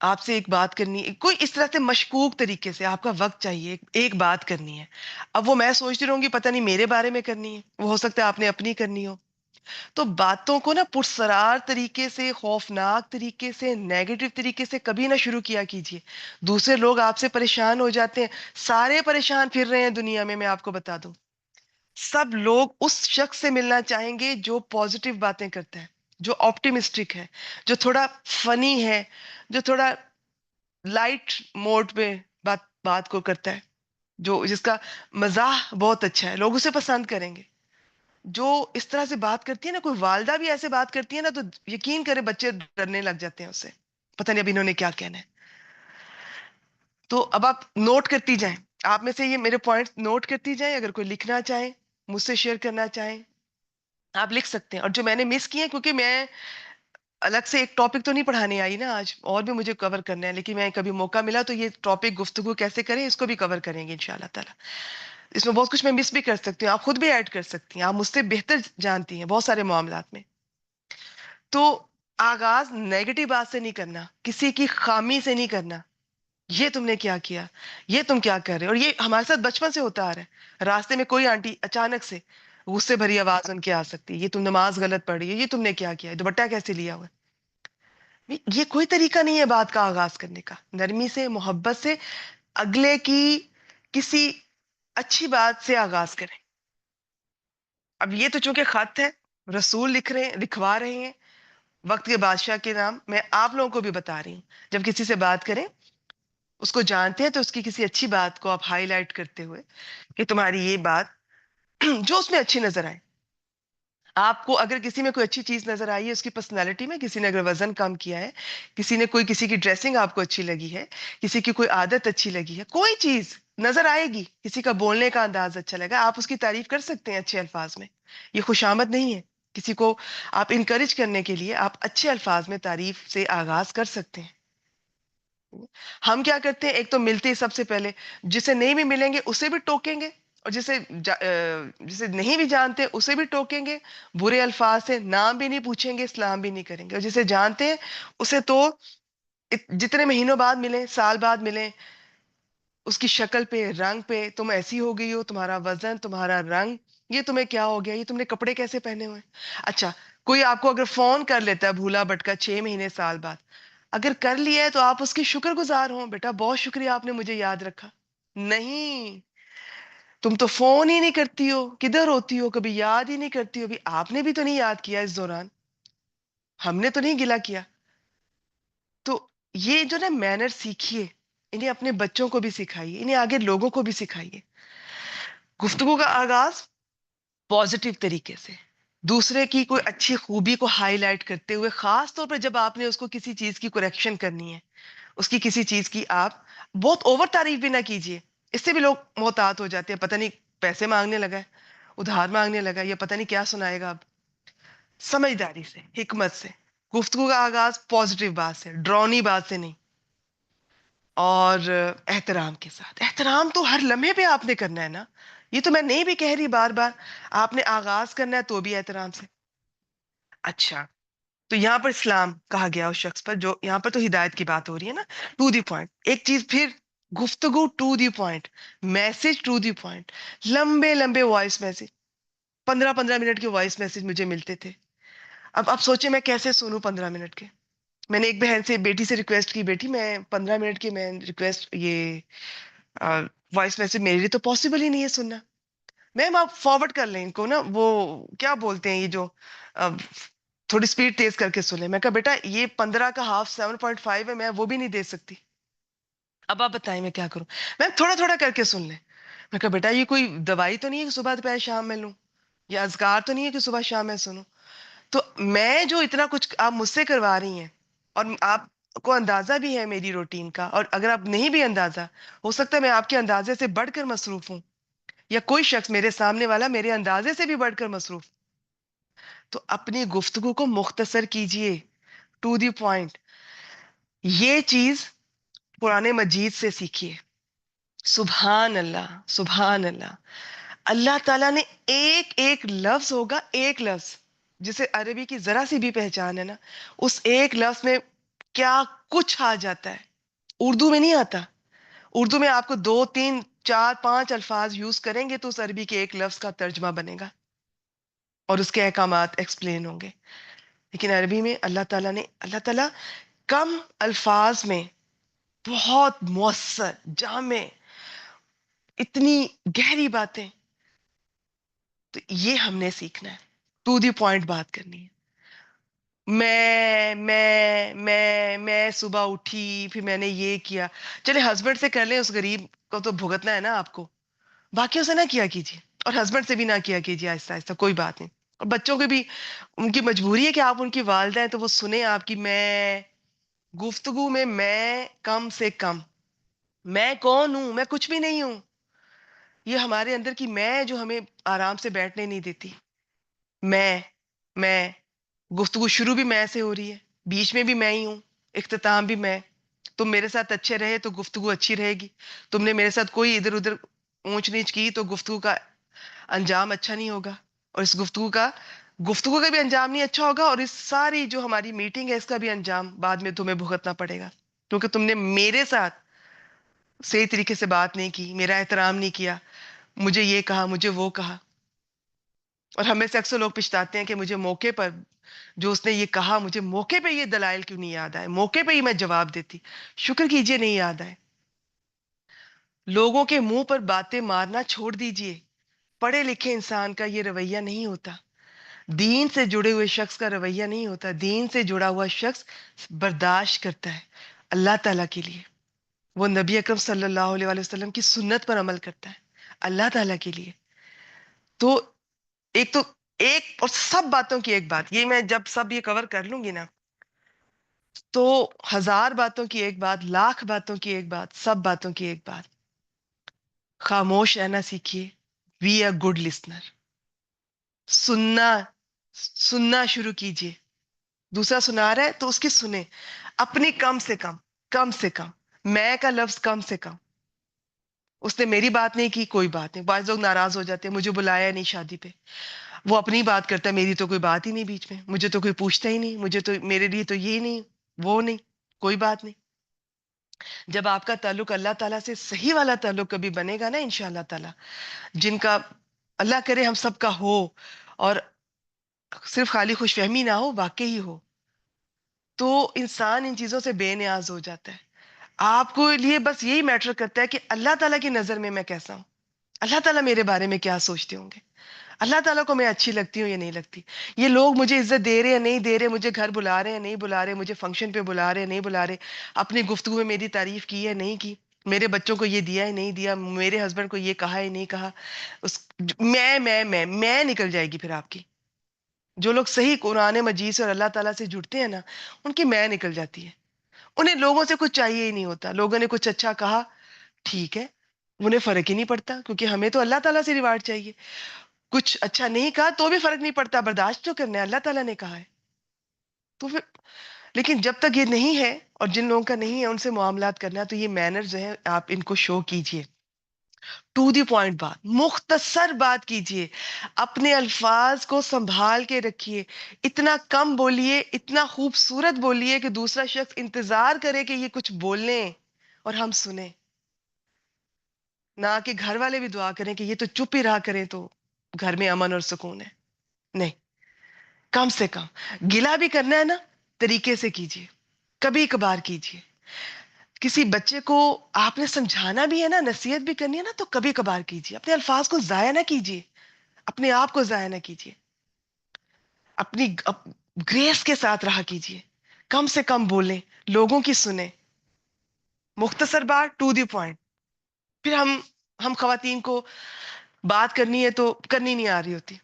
آپ سے ایک بات کرنی کوئی اس طرح سے مشکوک طریقے سے، آپ کا وقت چاہیے، ایک بات کرنی ہے. اب وہ میں سوچتی رہوں گی پتہ نہیں میرے بارے میں کرنی ہے، وہ ہو سکتا ہے آپ نے اپنی کرنی ہو. تو باتوں کو نا پرسرار طریقے سے، خوفناک طریقے سے، نیگیٹو طریقے سے کبھی نہ شروع کیا کیجیے. دوسرے لوگ آپ سے پریشان ہو جاتے ہیں، سارے پریشان پھر رہے ہیں دنیا میں آپ کو بتا دوں. سب لوگ اس شخص سے ملنا چاہیں گے جو پازیٹیو باتیں کرتا ہے، جو آپٹیمسٹک ہے، جو تھوڑا فنی ہے، جو تھوڑا لائٹ موڈ پہ بات کو کرتا ہے، جو جس کا مزاح بہت اچھا ہے. لوگ اسے پسند کریں گے. جو اس طرح سے بات کرتی ہے نا، کوئی والدہ بھی ایسے بات کرتی ہے نا، تو یقین کرے بچے ڈرنے لگ جاتے ہیں اس سے، پتہ نہیں اب انہوں نے کیا کہنا ہے. تو اب آپ نوٹ کرتی جائیں، آپ میں سے یہ میرے پوائنٹس نوٹ کرتی جائیں. اگر کوئی لکھنا چاہیں، مجھ سے شیئر کرنا چاہیں، آپ لکھ سکتے ہیں. اور جو میں نے مس کیے ہیں، کیونکہ میں الگ سے ایک ٹاپک تو نہیں پڑھانے آئی نا آج، اور بھی مجھے کور کرنا ہے، لیکن میں کبھی موقع ملا تو یہ ٹاپک گفتگو کیسے کریں اس کو بھی کور کریں گے انشاءاللہ تعالی. اس میں بہت کچھ میں مس بھی کر سکتی ہوں، آپ خود بھی ایڈ کر سکتی ہیں، آپ مجھ سے بہتر جانتی ہیں بہت سارے معاملات میں. تو آغاز نیگیٹو بات سے نہیں کرنا، کسی کی خامی سے نہیں کرنا، یہ تم نے کیا کیا، یہ تم کیا کر رہے. اور یہ ہمارے ساتھ بچپن سے ہوتا آ رہا ہے. راستے میں کوئی آنٹی اچانک سے غصے بھری آواز ان کے آ سکتی ہے، یہ تم نماز غلط پڑھ رہی ہے، یہ تم نے کیا کیا، دوپٹہ کیسے لیا ہوا ہے. یہ کوئی طریقہ نہیں ہے بات کا آغاز کرنے کا. نرمی سے، محبت سے، اگلے کی کسی اچھی بات سے آغاز کریں. اب یہ تو چونکہ خط ہے، رسول لکھ رہے ہیں، لکھوا رہے ہیں وقت کے بادشاہ کے نام، میں آپ لوگوں کو بھی بتا رہی ہوں. جب کسی سے بات کریں، اس کو جانتے ہیں تو اس کی کسی اچھی بات کو آپ ہائی لائٹ کرتے ہوئے کہ تمہاری یہ بات جو اس میں اچھی نظر آئے. آپ کو اگر کسی میں کوئی اچھی چیز نظر آئی ہے، اس کی پرسنالٹی میں، کسی نے اگر وزن کم کیا ہے، کسی نے کوئی، کسی کی ڈریسنگ آپ کو اچھی لگی ہے، کسی کی کوئی عادت اچھی لگی ہے، کوئی چیز نظر آئے گی، کسی کا بولنے کا انداز اچھا لگا، آپ اس کی تعریف کر سکتے ہیں اچھے الفاظ میں. یہ خوشامد نہیں ہے. کسی کو آپ انکریج کرنے کے لیے آپ اچھے الفاظ میں تعریف سے آغاز کر سکتے ہیں. ہم کیا کرتے ہیں، ایک تو ملتے ہی سب سے پہلے جسے نہیں بھی ملیں گے اسے بھی ٹوکیں گے، اور جسے نہیں بھی جانتے اسے بھی ٹوکیں گے، برے الفاظ سے، نام بھی نہیں پوچھیں گے، سلام بھی نہیں کریں گے. اور جسے جانتے ہیں اسے تو جتنے مہینوں بعد ملیں، سال بعد ملیں، اس کی شکل پہ، رنگ پہ، تم ایسی ہو گئی ہو، تمہارا وزن، تمہارا رنگ، یہ تمہیں کیا ہو گیا، یہ تم نے کپڑے کیسے پہنے ہوئے. اچھا، کوئی آپ کو اگر فون کر لیتا ہے بھولا بھٹکا 6 مہینے، سال بعد، اگر کر لیا ہے تو آپ اس کے شکر گزار ہوں، بیٹا بہت شکریہ آپ نے مجھے یاد رکھا. نہیں، تم تو فون ہی نہیں کرتی ہو، کدھر ہوتی ہو، کبھی یاد ہی نہیں کرتی ہو. بھی آپ نے بھی تو نہیں یاد کیا اس دوران، ہم نے تو نہیں گلا کیا. تو یہ جو نا مینر سیکھیے، انہیں اپنے بچوں کو بھی سکھائیے، انہیں آگے لوگوں کو بھی سکھائیے. گفتگو کا آغاز پازیٹیو طریقے سے، دوسرے کی کوئی اچھی خوبی کو ہائی لائٹ کرتے ہوئے، خاص طور پہ جب آپ نے اس کو کسی چیز کی کریکشن کرنی ہے، اس کی کسی چیز کی آپ بہت اوور تعریف بھی نہ کیجیے. اس سے بھی لوگ محتاط ہو جاتے ہیں، پتہ نہیں پیسے مانگنے لگا ہے، ادھار مانگنے لگا ہے، یا پتہ نہیں کیا سنائے گا. اب سمجھداری سے، حکمت سے گفتگو کا آغاز پازیٹیو بات سے، ڈرونی بات سے نہیں. اور احترام کے ساتھ، احترام تو ہر لمحے پہ آپ نے کرنا ہے نا. یہ تو میں نہیں بھی کہہ رہی بار بار، آپ نے آغاز کرنا ہے تو بھی احترام سے. اچھا، تو یہاں پر اسلام کہا گیا اس شخص پر، جو یہاں پر تو ہدایت کی بات ہو رہی ہے نا. ٹو دی پوائنٹ ایک چیز پھر، گفتگو to the point, message to the point. لمبے لمبے وائس میسج، 15 15 منٹ کے وائس میسج مجھے ملتے تھے. اب آپ سوچیں میں کیسے سنوں 15 منٹ کے. میں نے ایک بہن سے، بیٹی سے ریکویسٹ کی، بیٹی میں 15 منٹ کی میں ریکویسٹ، یہ وائس میسج میرے لیے تو پاسبل ہی نہیں ہے سننا. میم آپ فارورڈ کر لیں ان کو نا، وہ کیا بولتے ہیں یہ جو تھوڑی سپیڈ تیز کر کے سنیں. میں کہا بیٹا یہ 15 کا ہاف 7.5 ہے، میں وہ بھی نہیں دے سکتی. اب آپ بتائیں میں کیا کروں. میم تھوڑا تھوڑا کر کے سن لیں. میں کہا بیٹا یہ کوئی دوائی تو نہیں ہے کہ صبح دوپہر شام میں لوں، یا اذکار تو نہیں ہے کہ صبح شام میں سنوں. تو میں جو اتنا کچھ آپ مجھ سے کروا رہی ہیں، اور آپ کو اندازہ بھی ہے میری روٹین کا، اور اگر آپ نہیں بھی اندازہ، ہو سکتا ہے میں آپ کے اندازے سے بڑھ کر مصروف ہوں، یا کوئی شخص میرے سامنے والا میرے اندازے سے بھی بڑھ کر مصروف. تو اپنی گفتگو کو مختصر کیجئے، ٹو دی پوائنٹ. یہ چیز قرآن مجید سے سیکھیے. سبحان اللہ، سبحان اللہ. اللہ تعالیٰ نے ایک ایک لفظ ہوگا، ایک لفظ جسے عربی کی ذرا سی بھی پہچان ہے نا، اس ایک لفظ میں کیا کچھ آ جاتا ہے. اردو میں نہیں آتا. اردو میں آپ کو 2 3 4 5 الفاظ یوز کریں گے تو اس عربی کے ایک لفظ کا ترجمہ بنے گا اور اس کے احکامات ایکسپلین ہوں گے. لیکن عربی میں اللہ تعالیٰ کم الفاظ میں بہت مؤثر، جامع، اتنی گہری باتیں. تو یہ ہم نے سیکھنا ہے، ٹو دی پوائنٹ بات کرنی ہے. میں صبح اٹھی پھر میں نے یہ کیا. چلے ہسبینڈ سے کر لیں، اس غریب کو تو بھگتنا ہے نا آپ کو، باقیوں سے نہ کیا کیجیے، اور ہسبینڈ سے بھی نہ کیا کیجیے. آہستہ آہستہ کوئی بات نہیں. اور بچوں کے بھی ان کی مجبوری ہے کہ آپ ان کی والدہ ہیں تو وہ سنیں آپ کی. میں گفتگو میں کم سے کم، میں کون ہوں، میں کچھ بھی نہیں ہوں. یہ ہمارے اندر کی میں جو ہمیں آرام سے بیٹھنے نہیں دیتی. میں گفتگو شروع بھی میں سے ہو رہی ہے، بیچ میں بھی میں ہی ہوں، اختتام بھی میں. تم میرے ساتھ اچھے رہے تو گفتگو اچھی رہے گی. تم نے میرے ساتھ کوئی ادھر ادھر اونچ نیچ کی تو گفتگو کا انجام اچھا نہیں ہوگا. اور اس گفتگو کا بھی انجام نہیں اچھا ہوگا، اور اس ساری جو ہماری میٹنگ ہے اس کا بھی انجام بعد میں تمہیں بھگتنا پڑے گا، کیونکہ تم نے میرے ساتھ صحیح طریقے سے بات نہیں کی، میرا احترام نہیں کیا، مجھے یہ کہا، مجھے وہ کہا. اور ہمیں سے اکثر لوگ پچھتاتے ہیں کہ مجھے موقع پر جو اس نے یہ کہا، مجھے موقع پہ یہ دلائل کیوں نہیں یاد آئے، موقع پہ ہی میں جواب دیتی. شکر کیجئے نہیں یاد آئے. لوگوں کے منہ پر باتیں مارنا چھوڑ دیجئے. پڑھے لکھے انسان کا یہ رویہ نہیں ہوتا، دین سے جڑے ہوئے شخص کا رویہ نہیں ہوتا. دین سے جڑا ہوا شخص برداشت کرتا ہے اللہ تعالیٰ کے لیے. وہ نبی اکرم صلی اللہ علیہ وآلہ وسلم کی سنت پر عمل کرتا ہے اللہ تعالیٰ کے لیے. تو ایک تو ایک اور سب باتوں کی ایک بات، یہ میں جب سب یہ کور کر لوں گی نا تو 1000 باتوں کی ایک بات، لاکھ باتوں کی ایک بات، سب باتوں کی ایک بات. خاموش رہنا سیکھیے. Be a good listener. سننا سننا شروع کیجیے. دوسرا سنا رہا ہے تو اس کی سنیں. اپنی کم سے کم میں کا لفظ کم سے کم. اس نے میری بات نہیں کی، کوئی بات نہیں. بعض لوگ ناراض ہو جاتے ہیں، مجھے بلایا نہیں شادی پہ، وہ اپنی بات کرتا ہے، میری تو کوئی بات ہی نہیں بیچ میں، مجھے تو کوئی پوچھتا ہی نہیں، مجھے تو میرے لیے تو یہ نہیں وہ نہیں. کوئی بات نہیں. جب آپ کا تعلق اللہ تعالیٰ سے صحیح والا تعلق کبھی بنے گا نا انشاءاللہ تعالیٰ، جن کا اللہ کرے ہم سب کا ہو، اور صرف خالی خوش فہمی نہ ہو، واقعی ہو، تو انسان ان چیزوں سے بے نیاز ہو جاتا ہے. آپ کو لیے بس یہی میٹر کرتا ہے کہ اللہ تعالیٰ کی نظر میں کیسا ہوں، اللہ تعالیٰ میرے بارے میں کیا سوچتے ہوں گے، اللہ تعالیٰ کو میں اچھی لگتی ہوں یا نہیں لگتی، یہ لوگ مجھے عزت دے رہے ہیں نہیں دے رہے، مجھے گھر بلا رہے ہیں نہیں بلا رہے، مجھے فنکشن پہ بلا رہے ہیں نہیں بلا رہے، اپنی گفتگو میں میری تعریف کی ہے نہیں کی، میرے بچوں کو یہ دیا ہے نہیں دیا، میرے ہسبینڈ کو یہ کہا ہے نہیں کہا. اس میں نکل جائے گی پھر آپ کی. جو لوگ صحیح قرآن مجید سے اور اللہ تعالیٰ سے جڑتے ہیں نا، ان کی میں نکل جاتی ہے. انہیں لوگوں سے کچھ چاہیے ہی نہیں ہوتا، لوگوں نے کچھ اچھا کہا ٹھیک ہے، انہیں فرق ہی نہیں پڑتا، کیونکہ ہمیں تو اللہ تعالیٰ سے ریوارڈ چاہیے. کچھ اچھا نہیں کہا تو بھی فرق نہیں پڑتا، برداشت تو کرنا ہے، اللہ تعالیٰ نے کہا ہے. تو پھر لیکن جب تک یہ نہیں ہے، اور جن لوگوں کا نہیں ہے ان سے معاملات کرنا، تو یہ مینر جو ہے آپ ان کو شو کیجئے. ٹو دی پوائنٹ بات، مختصر بات کیجئے، اپنے الفاظ کو سنبھال کے رکھیے، اتنا کم بولیے، اتنا خوبصورت بولیے کہ دوسرا شخص انتظار کرے کہ یہ کچھ بولیں اور ہم سنیں، نہ کہ گھر والے بھی دعا کریں کہ یہ تو چپ ہی رہا کریں تو گھر میں امن اور سکون ہے. نہیں، کم سے کم گلا بھی کرنا ہے نا، طریقے سے کیجئے، کبھی کبھار کیجئے. کسی بچے کو آپ نے سمجھانا بھی ہے نا، نصیحت بھی کرنی ہے نا، تو کبھی کبھار کیجئے. اپنے الفاظ کو ضائع نہ کیجئے، اپنے آپ کو ضائع نہ کیجئے، اپنی گریس کے ساتھ رہا کیجئے، کم سے کم بولیں، لوگوں کی سنیں، مختصر بات، ٹو دی پوائنٹ. پھر ہم خواتین کو بات کرنی ہے تو کرنی نہیں آ رہی ہوتی،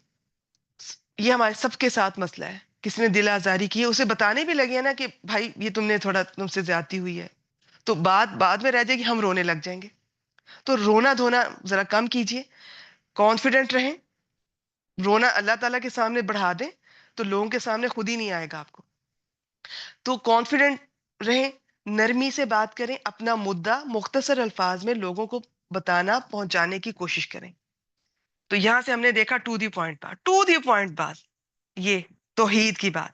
یہ ہمارے سب کے ساتھ مسئلہ ہے. کسی نے دل آزاری کی ہے، اسے بتانے بھی لگے نا کہ بھائی یہ تم نے تھوڑا تم سے زیادتی ہوئی ہے، تو بات بعد میں رہ جائے گی، ہم رونے لگ جائیں گے. تو رونا دھونا ذرا کم کیجئے، کانفیڈنٹ رہیں. رونا اللہ تعالیٰ کے سامنے بڑھا دیں تو لوگوں کے سامنے خود ہی نہیں آئے گا آپ کو. تو کانفیڈنٹ رہیں، نرمی سے بات کریں، اپنا مدعا مختصر الفاظ میں لوگوں کو بتانا، پہنچانے کی کوشش کریں. تو یہاں سے ہم نے دیکھا ٹو دی پوائنٹ بات، ٹو دی پوائنٹ بات، یہ توحید کی بات.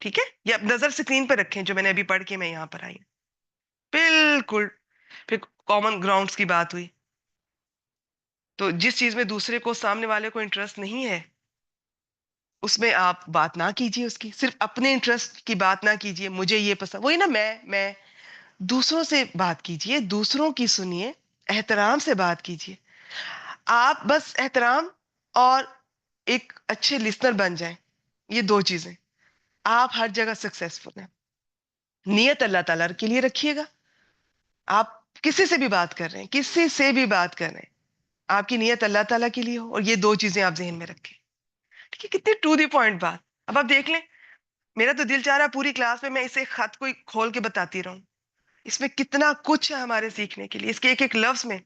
ٹھیک ہے، یہ اب نظر اسکرین پہ رکھیں جو میں نے ابھی پڑھ کے میں یہاں پر آئی. بالکل. پھر کامن گراؤنڈز کی بات ہوئی. تو جس چیز میں دوسرے کو، سامنے والے کو انٹرسٹ نہیں ہے، اس میں آپ بات نہ کیجیے. اس کی صرف اپنے انٹرسٹ کی بات نہ کیجیے، مجھے یہ پسند، وہی نا میں دوسروں سے بات کیجیے، دوسروں کی سنیے، احترام سے بات کیجیے. آپ بس احترام اور ایک اچھے لسنر بن جائیں، یہ دو چیزیں، آپ ہر جگہ سکسیسفل ہیں. نیت اللہ تعالیٰ کے لیے رکھیے گا. آپ کسی سے بھی بات کر رہے ہیں، کسی سے بھی بات کر رہے ہیں، آپ کی نیت اللہ تعالیٰ کے لیے ہو، اور یہ دو چیزیں آپ ذہن میں رکھیں. ٹھیک ہے، کتنی ٹو دی پوائنٹ بات. اب آپ دیکھ لیں، میرا تو دل چاہ رہا ہے پوری کلاس میں اسے خط کو کھول کے بتاتی رہوں. اس میں کتنا کچھ ہے ہمارے سیکھنے کے لیے، اس کے ایک ایک لفظ میں.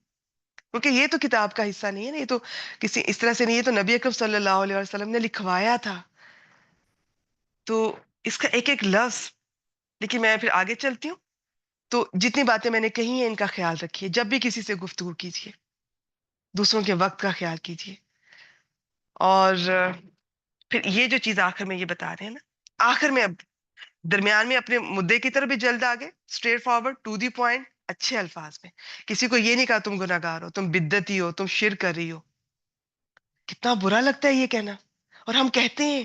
کیونکہ یہ تو کتاب کا حصہ نہیں ہے نا، یہ تو کسی اس طرح سے نہیں، یہ تو نبی اکرم صلی اللہ علیہ وسلم نے لکھوایا تھا. تو اس کا ایک ایک لفظ. لیکن میں پھر آگے چلتی ہوں. تو جتنی باتیں میں نے کہی ہیں ان کا خیال رکھیے، جب بھی کسی سے گفتگو کیجیے، دوسروں کے وقت کا خیال کیجیے. اور پھر یہ جو چیز آخر میں یہ بتا رہے ہیں نا، آخر میں اب درمیان میں اپنے مدعے کی طرف بھی جلد آگے، straight forward, to the point, اچھے الفاظ میں. کسی کو یہ نہیں کہا تم گناہ گار ہو، تم بدعتی ہو، تم شرک کر رہی ہو. کتنا برا لگتا ہے یہ کہنا، اور ہم کہتے ہیں.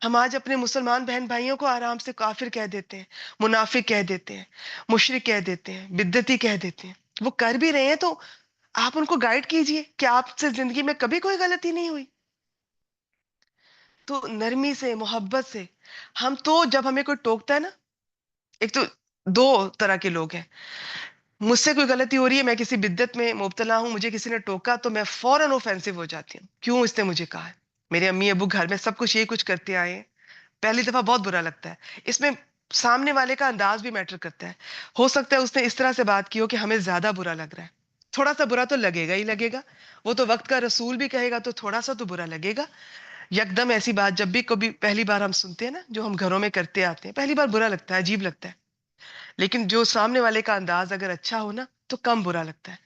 ہم آج اپنے مسلمان بہن بھائیوں کو آرام سے کافر کہہ دیتے ہیں، منافق کہہ دیتے ہیں، مشرک کہہ دیتے ہیں، بدعتی کہہ دیتے ہیں. وہ کر بھی رہے ہیں تو آپ ان کو گائیڈ کیجئے کہ آپ سے زندگی میں کبھی کوئی غلطی نہیں ہوئی. تو نرمی سے، محبت سے. ہم تو جب ہمیں کوئی ٹوکتا ہے نا، ایک تو دو طرح کے لوگ ہیں. مجھ سے کوئی غلطی ہو رہی ہے، میں کسی بدعت میں مبتلا ہوں، مجھے کسی نے ٹوکا تو میں فوراً اوفینسو ہو جاتی ہوں، کیوں اس نے مجھے کہا ہے. میرے امی ابو گھر میں سب کچھ یہی کچھ کرتے آئے ہیں. پہلی دفعہ بہت برا لگتا ہے. اس میں سامنے والے کا انداز بھی میٹر کرتا ہے. ہو سکتا ہے اس نے اس طرح سے بات کی ہو کہ ہمیں زیادہ برا لگ رہا ہے. تھوڑا سا برا تو لگے گا ہی لگے گا. وہ تو وقت کا رسول بھی کہے گا تو تھوڑا سا تو برا لگے گا. یکدم ایسی بات جب بھی کبھی پہلی بار ہم سنتے ہیں نا، جو ہم گھروں میں کرتے آتے ہیں، پہلی بار برا لگتا ہے، عجیب لگتا ہے. لیکن جو سامنے والے کا انداز اگر اچھا ہو نا تو کم برا لگتا ہے.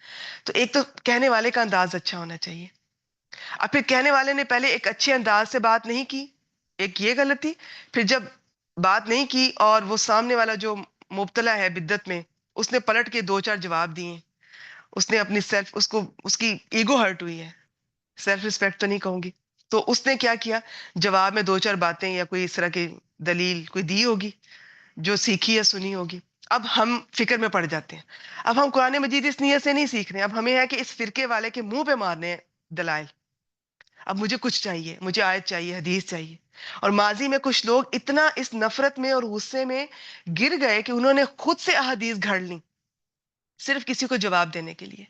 تو ایک تو کہنے والے کا انداز اچھا ہونا چاہیے. اب پھر کہنے والے نے پہلے ایک اچھے انداز سے بات نہیں کی، ایک یہ غلطی. پھر جب بات نہیں کی اور وہ سامنے والا جو مبتلا ہے بدت میں، اس نے پلٹ کے دو چار جواب دیے. اس نے اپنی سیلف، اس کی ایگو ہرٹ ہوئی ہے، سیلف ریسپیکٹ تو نہیں کہوں گی. تو اس نے کیا کیا، جواب میں دو چار باتیں یا کوئی اس طرح کی دلیل کوئی دی ہوگی. جو سیکھی یا سنی ہوگی. اب ہم فکر میں پڑ جاتے ہیں. اب ہم قرآن مجید اس نیت سے نہیں سیکھ رہے. اب ہمیں ہے کہ اس فرقے والے کے منہ پہ مارنے ہیں دلائل. اب مجھے کچھ چاہیے، مجھے آیت چاہیے، حدیث چاہیے. اور ماضی میں کچھ لوگ اتنا اس نفرت میں اور غصے میں گر گئے کہ انہوں نے خود سے احادیث گھڑ لی صرف کسی کو جواب دینے کے لیے.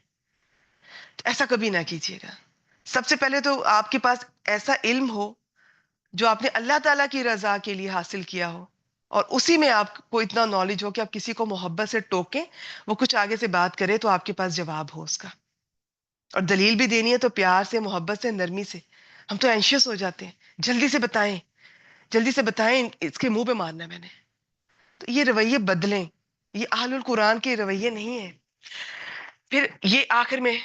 تو ایسا کبھی نہ کیجیے گا. سب سے پہلے تو آپ کے پاس ایسا علم ہو جو آپ نے اللہ تعالیٰ کی رضا کے لیے حاصل کیا ہو، اور اسی میں آپ کو اتنا نالج ہو کہ آپ کسی کو محبت سے ٹوکیں، وہ کچھ آگے سے بات کرے تو آپ کے پاس جواب ہو اس کا. اور دلیل بھی دینی ہے تو پیار سے، محبت سے، نرمی سے. ہم تو اینشیس ہو جاتے ہیں، جلدی سے بتائیں، جلدی سے بتائیں، اس کے منہ پہ مارنا ہے میں نے. تو یہ رویے بدلیں، یہ اہل القرآن کے رویے نہیں ہیں. پھر یہ آخر میں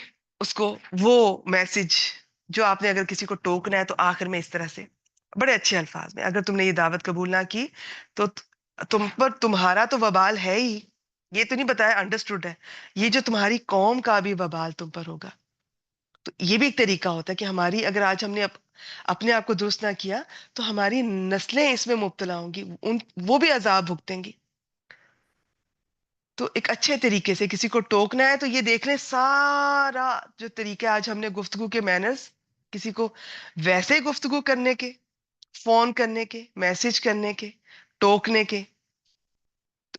اس کو وہ میسج جو آپ نے اگر کسی کو ٹوکنا ہے تو آخر میں اس طرح سے بڑے اچھے الفاظ میں، اگر تم نے یہ دعوت قبول نہ کی تو تم پر تمہارا تو وبال ہے ہی. یہ تو نہیں بتایا، انڈرسٹوڈ ہے، یہ جو تمہاری قوم کا بھی وبال تم پر ہوگا. تو یہ بھی ایک طریقہ ہوتا ہے کہ ہماری، اگر آج ہم نے اپنے آپ کو درست نہ کیا تو ہماری نسلیں اس میں مبتلا ہوں گی، وہ بھی عذاب بھگتیں گی. تو ایک اچھے طریقے سے کسی کو ٹوکنا ہے تو یہ دیکھ لیں سارا جو طریقے آج ہم نے گفتگو کے مینرز، کسی کو ویسے گفتگو کرنے کے، فون کرنے کے، میسج کرنے کے، ٹوکنے کے،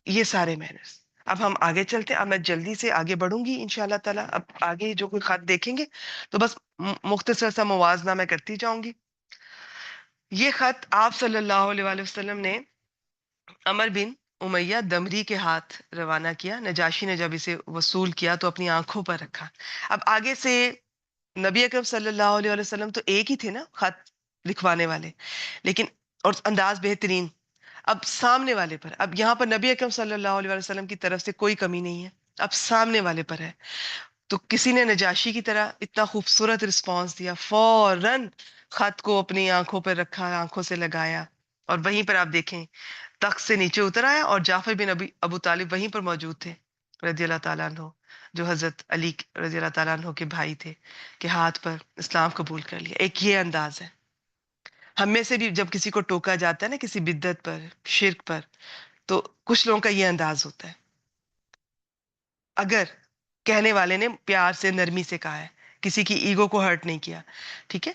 یہ سارے مینرز. اب ہم آگے چلتے ہیں. اب میں جلدی سے آگے بڑھوں گی انشاءاللہ تعالی. اب آگے جو کوئی خط دیکھیں گے تو بس مختصر سا موازنہ میں کرتی جاؤں گی. یہ خط آپ صلی اللہ علیہ وآلہ وسلم نے عمر بن امیہ دمری کے ہاتھ روانہ کیا. نجاشی نے جب اسے وصول کیا تو اپنی آنکھوں پر رکھا. اب آگے سے نبی اکرم صلی اللہ علیہ وسلم تو ایک ہی تھے نا خط لکھوانے والے، لیکن اور انداز بہترین. اب سامنے والے پر، اب یہاں پر نبی اکرم صلی اللہ علیہ وسلم کی طرف سے کوئی کمی نہیں ہے، اب سامنے والے پر ہے. تو کسی نے نجاشی کی طرح اتنا خوبصورت رسپانس دیا، فوراً خط کو اپنی آنکھوں پر رکھا، آنکھوں سے لگایا، اور وہیں پر آپ دیکھیں تخت سے نیچے اتر آیا اور جعفر بن ابو طالب وہیں پر موجود تھے رضی اللہ تعالیٰ عنہ، جو حضرت علی رضی اللہ تعالیٰ عنہ کے بھائی تھے، کہ ہاتھ پر اسلام قبول کر لیا. ایک یہ انداز ہے. ہم میں سے بھی جب کسی کو ٹوکا جاتا ہے نا کسی بدعت پر، شرک پر، تو کچھ لوگوں کا یہ انداز ہوتا ہے، اگر کہنے والے نے پیار سے، نرمی سے کہا ہے، کسی کی ایگو کو ہرٹ نہیں کیا. ٹھیک ہے.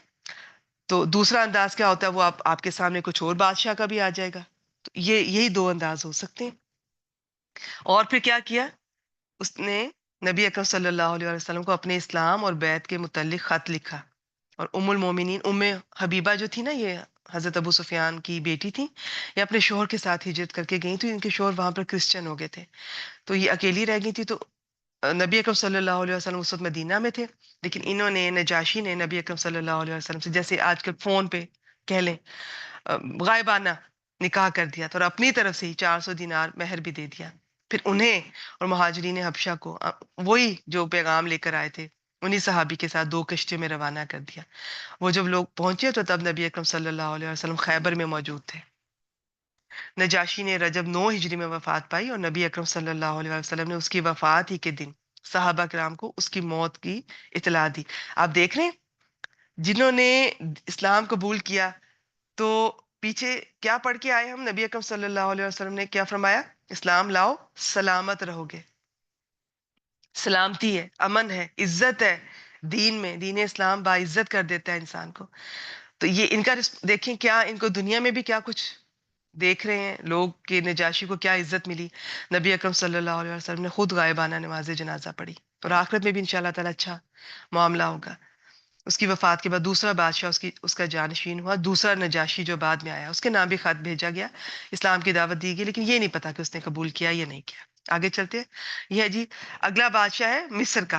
تو دوسرا انداز کیا ہوتا ہے، وہ آپ کے سامنے کچھ اور بادشاہ کا بھی آ جائے گا. تو یہی دو انداز ہو سکتے ہیں. اور پھر کیا کیا اس نے، نبی اکرم صلی اللہ علیہ وسلم کو اپنے اسلام اور بیعت کے متعلق خط لکھا. اور ام المومنین ام حبیبہ جو تھی نا، یہ حضرت ابو سفیان کی بیٹی تھی، یہ اپنے شوہر کے ساتھ ہجرت کر کے گئی تھی. ان کے شوہر وہاں پر کرسچن ہو گئے تھے تو یہ اکیلی رہ گئی تھی. تو نبی اکرم صلی اللہ علیہ وسلم اس وقت مدینہ میں تھے، لیکن انہوں نے، نجاشی نے نبی اکرم صلی اللہ علیہ وسلم سے جیسے آج کل فون پہ کہہ لیں غائبانہ نکاح کر دیا تھا، اور اپنی طرف سے ہی 400 دینار مہر بھی دے دیا. پھر انہیں اور مہاجرین حبشہ کو وہی جو پیغام لے کر آئے تھے انہی صحابی کے ساتھ 2 کشتیوں میں روانہ کر دیا. وہ جب لوگ پہنچے تو تب نبی اکرم صلی اللہ علیہ وسلم خیبر میں موجود تھے. نجاشی نے رجب 9 ہجری میں وفات پائی، اور نبی اکرم صلی اللہ علیہ وسلم نے اس کی وفات ہی کے دن صحابہ کرام کو اس کی موت کی اطلاع دی. آپ دیکھ رہے ہیں جنہوں نے اسلام قبول کیا تو پیچھے کیا پڑھ کے آئے ہم، نبی اکرم صلی اللہ علیہ وسلم نے کیا فرمایا، اسلام لاؤ سلامت رہو گے. سلامتی ہے، امن ہے، عزت ہے دین میں. دین اسلام باعزت کر دیتا ہے انسان کو. تو یہ ان کا دیکھیں کیا ان کو دنیا میں بھی کیا کچھ دیکھ رہے ہیں لوگ کہ نجاشی کو کیا عزت ملی. نبی اکرم صلی اللہ علیہ وسلم نے خود غائبانہ نماز جنازہ پڑھی، اور آخرت میں بھی انشاءاللہ تعالی اچھا معاملہ ہوگا. اس کی وفات کے بعد دوسرا بادشاہ اس کا جانشین ہوا، دوسرا نجاشی جو بعد میں آیا. اس کے نام بھی خط بھیجا گیا، اسلام کی دعوت دی گئی، لیکن یہ نہیں پتا کہ اس نے قبول کیا یا نہیں کیا. آگے چلتے ہیں. یہ ہے جی اگلا بادشاہ ہے مصر کا،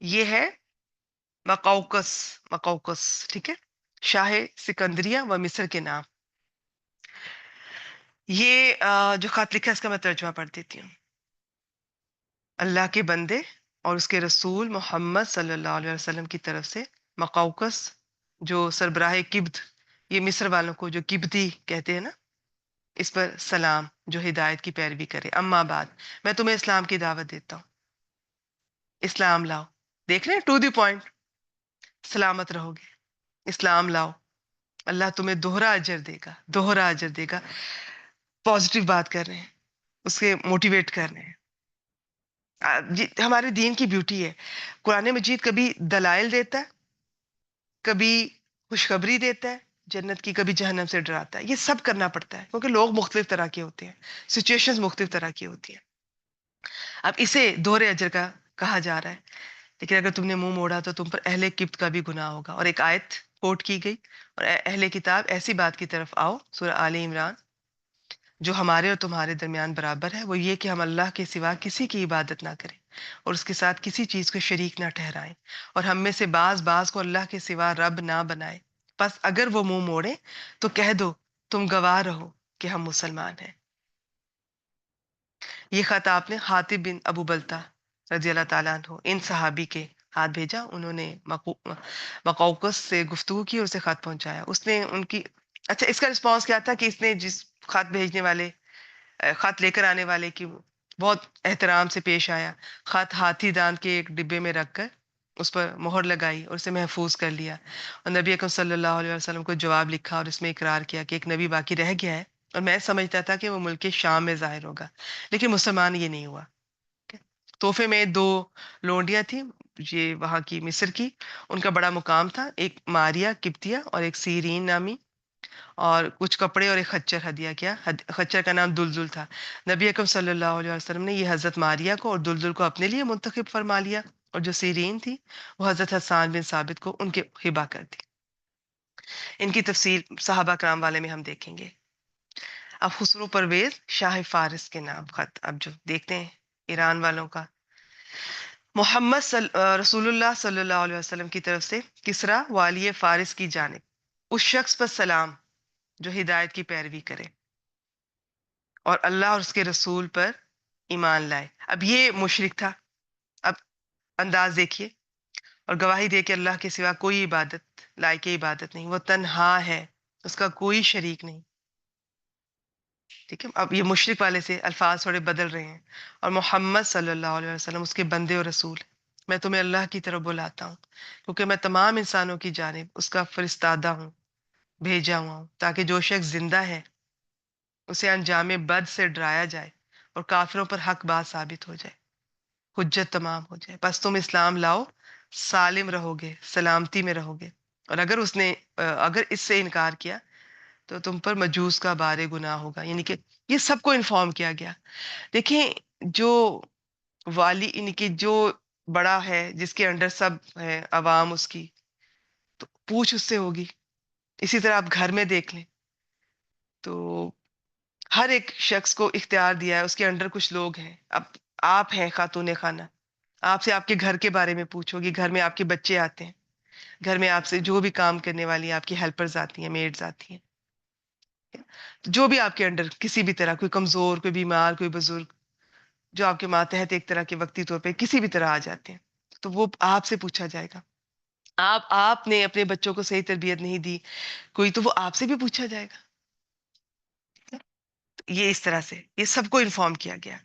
یہ ہے مقوقس. مقوقس ٹھیک ہے، شاہ سکندریہ و مصر کے نام. یہ جو خط لکھا ہے اس کا میں ترجمہ پڑھ دیتی ہوں. اللہ کے بندے اور اس کے رسول محمد صلی اللہ علیہ وسلم کی طرف سے مقوقس جو سربراہ کبت، یہ مصر والوں کو جو کبتی کہتے ہیں نا، اس پر سلام، جو ہدایت کی پیروی کرے. اما بعد، میں تمہیں اسلام کی دعوت دیتا ہوں، اسلام لاؤ. دیکھ رہے ہیں ٹو دی پوائنٹ، سلامت رہو گے، اسلام لاؤ، اللہ تمہیں دوہرا اجر دے گا، دوہرا اجر دے گا. پازیٹیو بات کر رہے ہیں، اس کے موٹیویٹ کر رہے ہیں. ہمارے دین کی بیوٹی ہے. قرآن مجید کبھی دلائل دیتا ہے، کبھی خوشخبری دیتا ہے جنت کی، کبھی جہنم سے ڈراتا ہے. یہ سب کرنا پڑتا ہے کیونکہ لوگ مختلف طرح کے ہوتے ہیں، سچویشنز مختلف طرح کی ہوتی ہیں. اب اسے دوہرے اجر کا کہا جا رہا ہے. لیکن اگر تم نے منہ موڑا تو تم پر اہل قبط کا بھی گناہ ہوگا. اور ایک آیت کوٹ کی گئی، اور اہل کتاب ایسی بات کی طرف آؤ، سورہ آل عمران، جو ہمارے اور تمہارے درمیان برابر ہے، وہ یہ کہ ہم اللہ کے سوا کسی کی عبادت نہ کریں اور اس کے ساتھ کسی چیز کو شریک نہ ٹھہرائیں، اور ہم میں سے بعض بعض کو اللہ کے سوا رب نہ بنائیں. بس اگر وہ منہ موڑے تو کہہ دو تم گواہ رہو کہ ہم مسلمان ہیں. یہ خط آپ نے حاطب بن ابو بلتہ رضی اللہ تعالیٰ عنہ ان صحابی کے ہاتھ بھیجا. انہوں نے مقوقس سے گفتگو کی اور اسے خط پہنچایا. اس نے ان کی، اچھا اس کا رسپانس کیا تھا کہ اس نے جس خط بھیجنے والے، خط لے کر آنے والے کی بہت احترام سے پیش آیا. خط ہاتھی دانت کے ایک ڈبے میں رکھ کر اس پر مہر لگائی اور اسے محفوظ کر لیا، اور نبی اکرم صلی اللہ علیہ وسلم کو جواب لکھا اور اس میں اقرار کیا کہ ایک نبی باقی رہ گیا ہے، اور میں سمجھتا تھا کہ وہ ملک شام میں ظاہر ہوگا، لیکن مسلمان یہ نہیں ہوا. تحفے میں 2 لونڈیاں تھیں، یہ وہاں کی مصر کی. ان کا بڑا مقام تھا، ایک ماریا قبطیہ اور ایک سیرین نامی، اور کچھ کپڑے اور ایک خچر ہدیہ کیا. خچر کا نام دلدل تھا. نبی اکرم صلی اللہ علیہ وسلم نے یہ حضرت ماریا کو اور دلدل کو اپنے لیے منتخب فرما لیا، اور جو سیرین تھی وہ حضرت حسان بن ثابت کو ان کے ہبہ کر دی. ان کی تفصیل صحابہ کرام والے میں ہم دیکھیں گے. اب خسرو پرویز شاہ فارس کے نام خط اب جو دیکھتے ہیں ایران والوں کا. رسول اللہ صلی اللہ علیہ وسلم کی طرف سے کسرا والی فارس کی جانب، اس شخص پر سلام جو ہدایت کی پیروی کرے اور اللہ اور اس کے رسول پر ایمان لائے. اب یہ مشرک تھا. اب انداز دیکھیے، اور گواہی دے کہ اللہ کے سوا کوئی عبادت لائق عبادت نہیں، وہ تنہا ہے، اس کا کوئی شریک نہیں. ٹھیک ہے، اب یہ مشرک والے سے الفاظ تھوڑے بدل رہے ہیں. اور محمد صلی اللہ علیہ وسلم اس کے بندے اور رسول، میں تمہیں اللہ کی طرف بلاتا ہوں کیونکہ میں تمام انسانوں کی جانب اس کا فرستادہ ہوں، بھیجا ہوا ہوں، تاکہ جو شخص زندہ ہے اسے انجام بد سے ڈرایا جائے اور کافروں پر حق بات ثابت ہو جائے، حجت تمام ہو جائے. بس تم اسلام لاؤ، سالم رہو گے، سلامتی میں رہو گے. اور اگر اس سے انکار کیا تو تم پر مجوس کا بار گناہ ہوگا. یعنی کہ یہ سب کو انفارم کیا گیا. دیکھیں، جو والی یعنی کہ جو بڑا ہے، جس کے انڈر سب ہے عوام اس کی، تو پوچھ اس سے ہوگی. اسی طرح آپ گھر میں دیکھ لیں تو ہر ایک شخص کو اختیار دیا ہے، اس کے انڈر کچھ لوگ ہیں. اب آپ ہیں خاتون خانہ، آپ سے آپ کے گھر کے بارے میں پوچھو گی. گھر میں آپ کے بچے آتے ہیں، گھر میں آپ سے جو بھی کام کرنے والی آپ کی ہیلپرز آتی ہیں، میڈز آتی ہیں، جو بھی آپ کے انڈر کسی بھی طرح، کوئی کمزور، کوئی بیمار، کوئی بزرگ، جو آپ کے ماتحت ایک طرح کے وقتی طور پہ کسی بھی طرح آ جاتے ہیں، تو وہ آپ سے پوچھا جائے گا. آپ نے اپنے بچوں کو صحیح تربیت نہیں دی کوئی، تو وہ آپ سے بھی پوچھا جائے گا. یہ اس طرح سے یہ سب کو انفارم کیا گیا.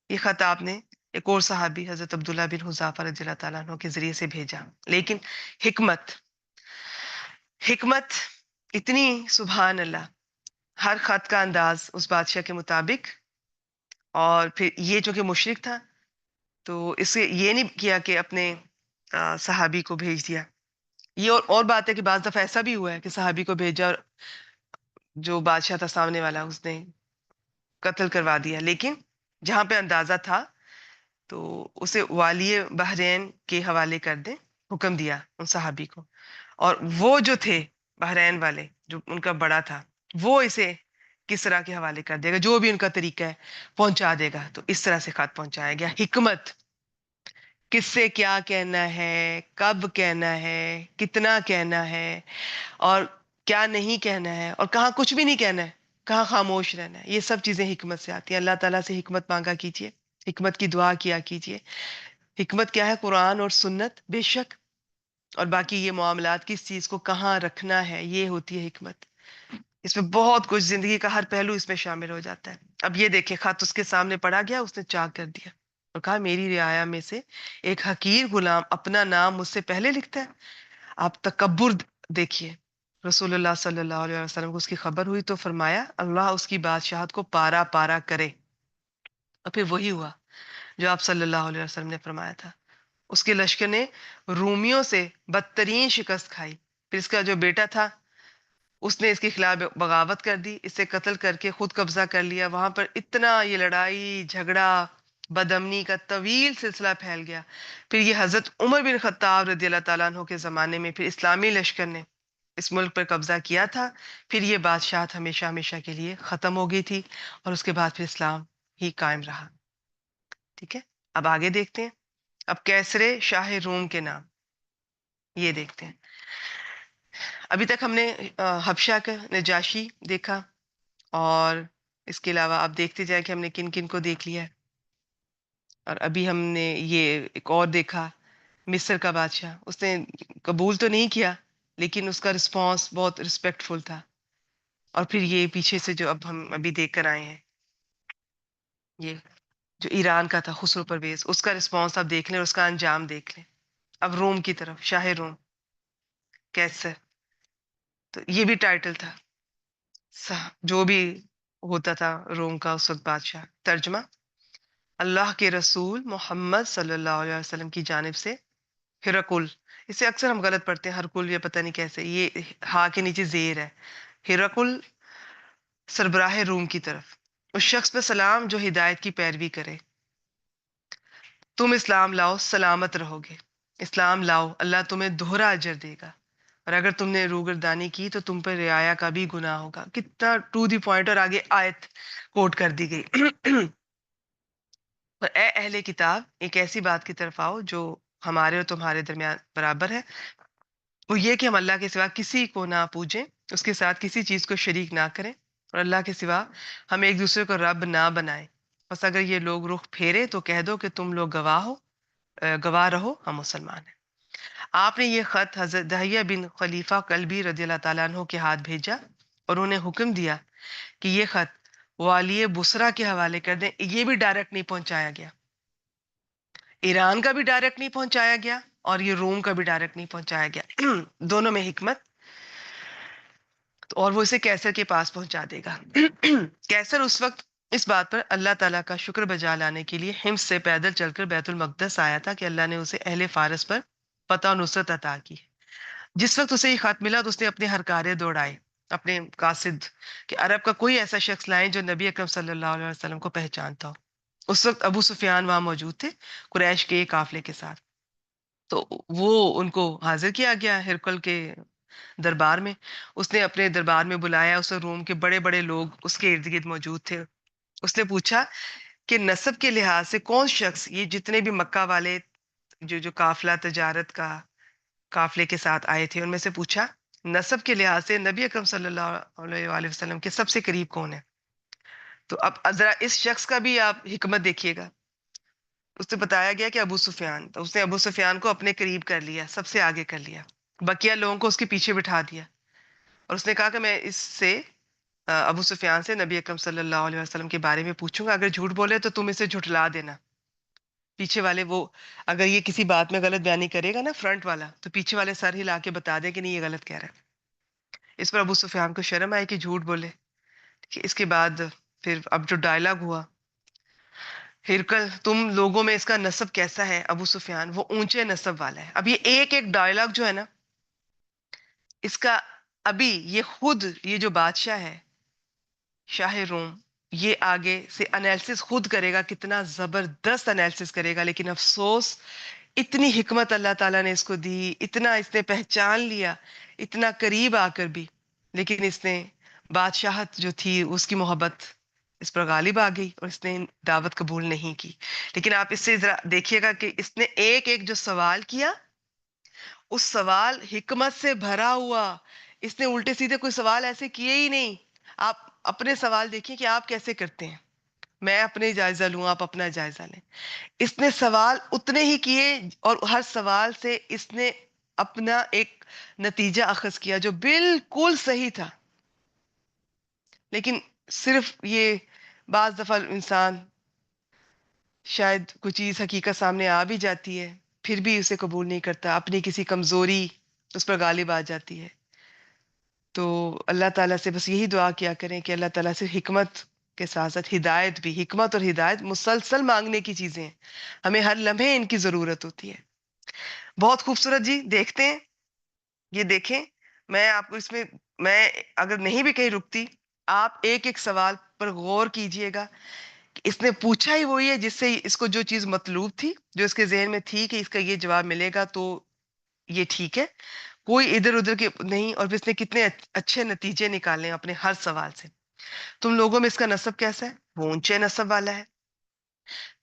یہ خط آپ نے ایک اور صحابی حضرت عبداللہ بن حذافہ رضی اللہ تعالیٰ عنہ کے ذریعے سے بھیجا. لیکن حکمت اتنی، سبحان اللہ، ہر خط کا انداز اس بادشاہ کے مطابق. اور پھر یہ جو کہ مشرک تھا تو اسے یہ نہیں کیا کہ اپنے صحابی کو بھیج دیا. یہ اور بات ہے کہ بعض دفعہ ایسا بھی ہوا ہے کہ صحابی کو بھیجا اور جو بادشاہ تھا سامنے والا اس نے قتل کروا دیا. لیکن جہاں پہ اندازہ تھا تو اسے والی بحرین کے حوالے کر دیں، حکم دیا ان صحابی کو. اور وہ جو تھے بحرین والے، جو ان کا بڑا تھا، وہ اسے کس طرح کے حوالے کر دے گا، جو بھی ان کا طریقہ ہے پہنچا دے گا. تو اس طرح سے خط پہنچایا گیا. حکمت، کس سے کیا کہنا ہے، کب کہنا ہے، کتنا کہنا ہے، اور کیا نہیں کہنا ہے، اور کہاں کچھ بھی نہیں کہنا ہے، کہاں خاموش رہنا ہے. یہ سب چیزیں حکمت سے آتی ہیں. اللہ تعالیٰ سے حکمت مانگا کیجیے، حکمت کی دعا کیا کیجیے. حکمت کیا ہے؟ قرآن اور سنت بے شک، اور باقی یہ معاملات کس چیز کو کہاں رکھنا ہے، یہ ہوتی ہے حکمت. اس میں بہت کچھ، زندگی کا ہر پہلو اس میں شامل ہو جاتا ہے. اب یہ دیکھیں، خط اس کے سامنے پڑا گیا، اس نے چاک کر دیا اور کہا میری رعایا میں سے ایک حقیر غلام اپنا نام مجھ سے پہلے لکھتا ہے. آپ تکبر دیکھیے. رسول اللہ صلی اللہ علیہ وسلم کو اس کی خبر ہوئی تو فرمایا اللہ اس کی بادشاہت کو پارا پارا کرے، اور پھر وہی ہوا جو آپ صلی اللہ علیہ وسلم نے فرمایا تھا۔ اس کے لشکر نے رومیوں سے بدترین شکست کھائی، پھر اس کا جو بیٹا تھا اس نے اس کے خلاف بغاوت کر دی، اسے قتل کر کے خود قبضہ کر لیا۔ وہاں پر اتنا یہ لڑائی جھگڑا بدامنی کا طویل سلسلہ پھیل گیا۔ پھر یہ حضرت عمر بن خطاب رضی اللہ تعالیٰ عنہ کے زمانے میں پھر اسلامی لشکر نے اس ملک پر قبضہ کیا تھا، پھر یہ بادشاہت ہمیشہ ہمیشہ کے لیے ختم ہو گئی تھی، اور اس کے بعد پھر اسلام ہی قائم رہا۔ ٹھیک ہے، اب آگے دیکھتے ہیں۔ اب کیسرے شاہ روم کے نام یہ دیکھتے ہیں۔ ابھی تک ہم نے حبشہ کا نجاشی دیکھا، اور اس کے علاوہ آپ دیکھتے جائیں کہ ہم نے کن کن کو دیکھ لیا ہے۔ اور ابھی ہم نے یہ ایک اور دیکھا، مصر کا بادشاہ، اس نے قبول تو نہیں کیا لیکن اس کا رسپانس بہت رسپیکٹ فل تھا۔ اور پھر یہ پیچھے سے جو اب ہم ابھی دیکھ کر آئے ہیں، یہ جو ایران کا تھا خسرو پرویز، اس کا رسپانس آپ دیکھ لیں اور اس کا انجام دیکھ لیں۔ اب روم کی طرف، شاہ روم کیسر، تو یہ بھی ٹائٹل تھا، جو بھی ہوتا تھا روم کا اس وقت بادشاہ۔ ترجمہ: اللہ کے رسول محمد صلی اللہ علیہ وسلم کی جانب سے ہرقل، اسے اکثر ہم غلط پڑھتے ہیں ہرقل، یا پتہ نہیں کیسے، یہ ہا کے نیچے زیر ہے، ہرقل سربراہ روم کی طرف، اس شخص پہ سلام جو ہدایت کی پیروی کرے۔ تم اسلام لاؤ سلامت رہو گے، اسلام لاؤ اللہ تمہیں دوہرا اجر دے گا، اور اگر تم نے روگردانی کی تو تم پر رعایا کا بھی گناہ ہوگا۔ کتنا ٹو دی پوائنٹ، اور آگے آیت کوٹ کر دی گئی۔ اور اے اہل کتاب، ایک ایسی بات کی طرف آؤ جو ہمارے اور تمہارے درمیان برابر ہے، وہ یہ کہ ہم اللہ کے سوا کسی کو نہ پوجیں، اس کے ساتھ کسی چیز کو شریک نہ کریں، اور اللہ کے سوا ہم ایک دوسرے کو رب نہ بنائیں۔ بس اگر یہ لوگ رخ پھیرے تو کہہ دو کہ تم لوگ گواہ رہو، ہم مسلمان ہیں۔ آپ نے یہ خط حضرت دہیہ بن خلیفہ کلبی رضی اللہ تعالیٰ عنہ کے ہاتھ بھیجا اور انہیں حکم دیا کہ یہ خط والی بسرا کے حوالے کر دیں۔ یہ بھی ڈائریکٹ نہیں پہنچایا گیا، ایران کا بھی ڈائریکٹ نہیں پہنچایا گیا، اور یہ روم کا بھی ڈائریکٹ نہیں پہنچایا گیا۔ دونوں میں حکمت، اور وہ اسے کیسر کے پاس پہنچا دے گا۔ کیسر اس وقت اس بات پر اللہ تعالیٰ کا شکر بجا لانے کے لیے حمص سے پیدل چل کر بیت المقدس آیا تھا کہ اللہ نے اسے اہل فارس پر فتح و نصرت عطا کی۔ جس وقت اسے یہ خط ملا تو اس نے اپنے ہر کارے دوڑائے، اپنے قاصد کہ عرب کا کوئی ایسا شخص لائیں جو نبی اکرم صلی اللہ علیہ وسلم کو پہچانتا ہو۔ اس وقت ابو سفیان وہاں موجود تھے قریش کے قافلے کے ساتھ، تو وہ ان کو حاضر کیا گیا ہرقل کے دربار میں۔ اس نے اپنے دربار میں بلایا، اسے روم کے بڑے بڑے لوگ اس کے ارد گرد موجود تھے۔ اس نے پوچھا کہ نسب کے لحاظ سے کون شخص، یہ جتنے بھی مکہ والے جو قافلہ تجارت کا قافلے کے ساتھ آئے تھے، ان میں سے پوچھا نسب کے لحاظ سے نبی اکرم صلی اللہ علیہ وآلہ وسلم کے سب سے قریب کون ہے؟ تو اب ذرا اس شخص کا بھی آپ حکمت دیکھیے گا۔ اس نے بتایا گیا کہ ابو سفیان، تو اس نے ابو سفیان کو اپنے قریب کر لیا، سب سے آگے کر لیا، بقیہ لوگوں کو اس کے پیچھے بٹھا دیا، اور اس نے کہا کہ میں اس سے ابو سفیان سے نبی اکرم صلی اللہ علیہ وسلم کے بارے میں پوچھوں گا، اگر جھوٹ بولے تو تم اسے جھٹلا دینا۔ پیچھے والے وہ اگر یہ کسی بات میں غلط بیانی کرے گا نا، فرنٹ والا، تو پیچھے والے سر ہلا کے بتا دے کہ نہیں یہ غلط کہہ رہا ہے۔ اس پر ابو سفیان کو شرم آئی کہ جھوٹ بولے۔ اس کے بعد پھر اب جو ڈائلاگ ہوا، ہرکل تم لوگوں میں اس کا نسب کیسا ہے؟ ابو سفیان وہ اونچے نسب والا ہے۔ اب یہ ایک ایک ڈائلاگ جو ہے نا اس کا، ابھی یہ خود یہ جو بادشاہ ہے شاہ روم، یہ آگے سے انیلسس خود کرے گا، کتنا زبردست انیلسس کرے گا، لیکن افسوس اتنی حکمت اللہ تعالیٰ نے اس کو دی، اتنا اس نے پہچان لیا، اتنا قریب آ کر بھی، لیکن اس نے بادشاہت جو تھی اس کی محبت اس پر غالب آ گئی اور اس نے دعوت قبول نہیں کی۔ لیکن آپ اس سے ذرا دیکھیے گا کہ اس نے ایک ایک جو سوال کیا، اس سوال حکمت سے بھرا ہوا، اس نے الٹے سیدھے کوئی سوال ایسے کیے ہی نہیں۔ آپ اپنے سوال دیکھیں کہ آپ کیسے کرتے ہیں، میں اپنے جائزہ لوں، آپ اپنا جائزہ لیں۔ اس نے سوال اتنے ہی کیے، اور ہر سوال سے اس نے اپنا ایک نتیجہ اخذ کیا جو بالکل صحیح تھا۔ لیکن صرف یہ بعض دفعہ انسان شاید کوئی چیز حقیقت سامنے آ بھی جاتی ہے پھر بھی اسے قبول نہیں کرتا، اپنی کسی کمزوری اس پر غالب آ جاتی ہے۔ تو اللہ تعالیٰ سے بس یہی دعا کیا کریں کہ اللہ تعالیٰ سے حکمت کے ساتھ ساتھ ہدایت بھی، حکمت اور ہدایت مسلسل مانگنے کی چیزیں ہیں، ہمیں ہر لمحے ان کی ضرورت ہوتی ہے. بہت خوبصورت جی. دیکھتے ہیں، یہ دیکھیں، میں آپ کو اس میں اگر نہیں بھی کہیں رکتی، آپ ایک ایک سوال پر غور کیجئے گا. اس نے پوچھا ہی وہی ہے جس سے اس کو جو چیز مطلوب تھی، جو اس کے ذہن میں تھی کہ اس کا یہ جواب ملے گا تو یہ ٹھیک ہے، کوئی ادھر ادھر کے نہیں. اور پھر اس نے کتنے اچھے نتیجے نکالے ہیں اپنے ہر سوال سے. تم لوگوں میں اس کا نسب کیسا ہے؟ وہ اونچے نسب والا ہے.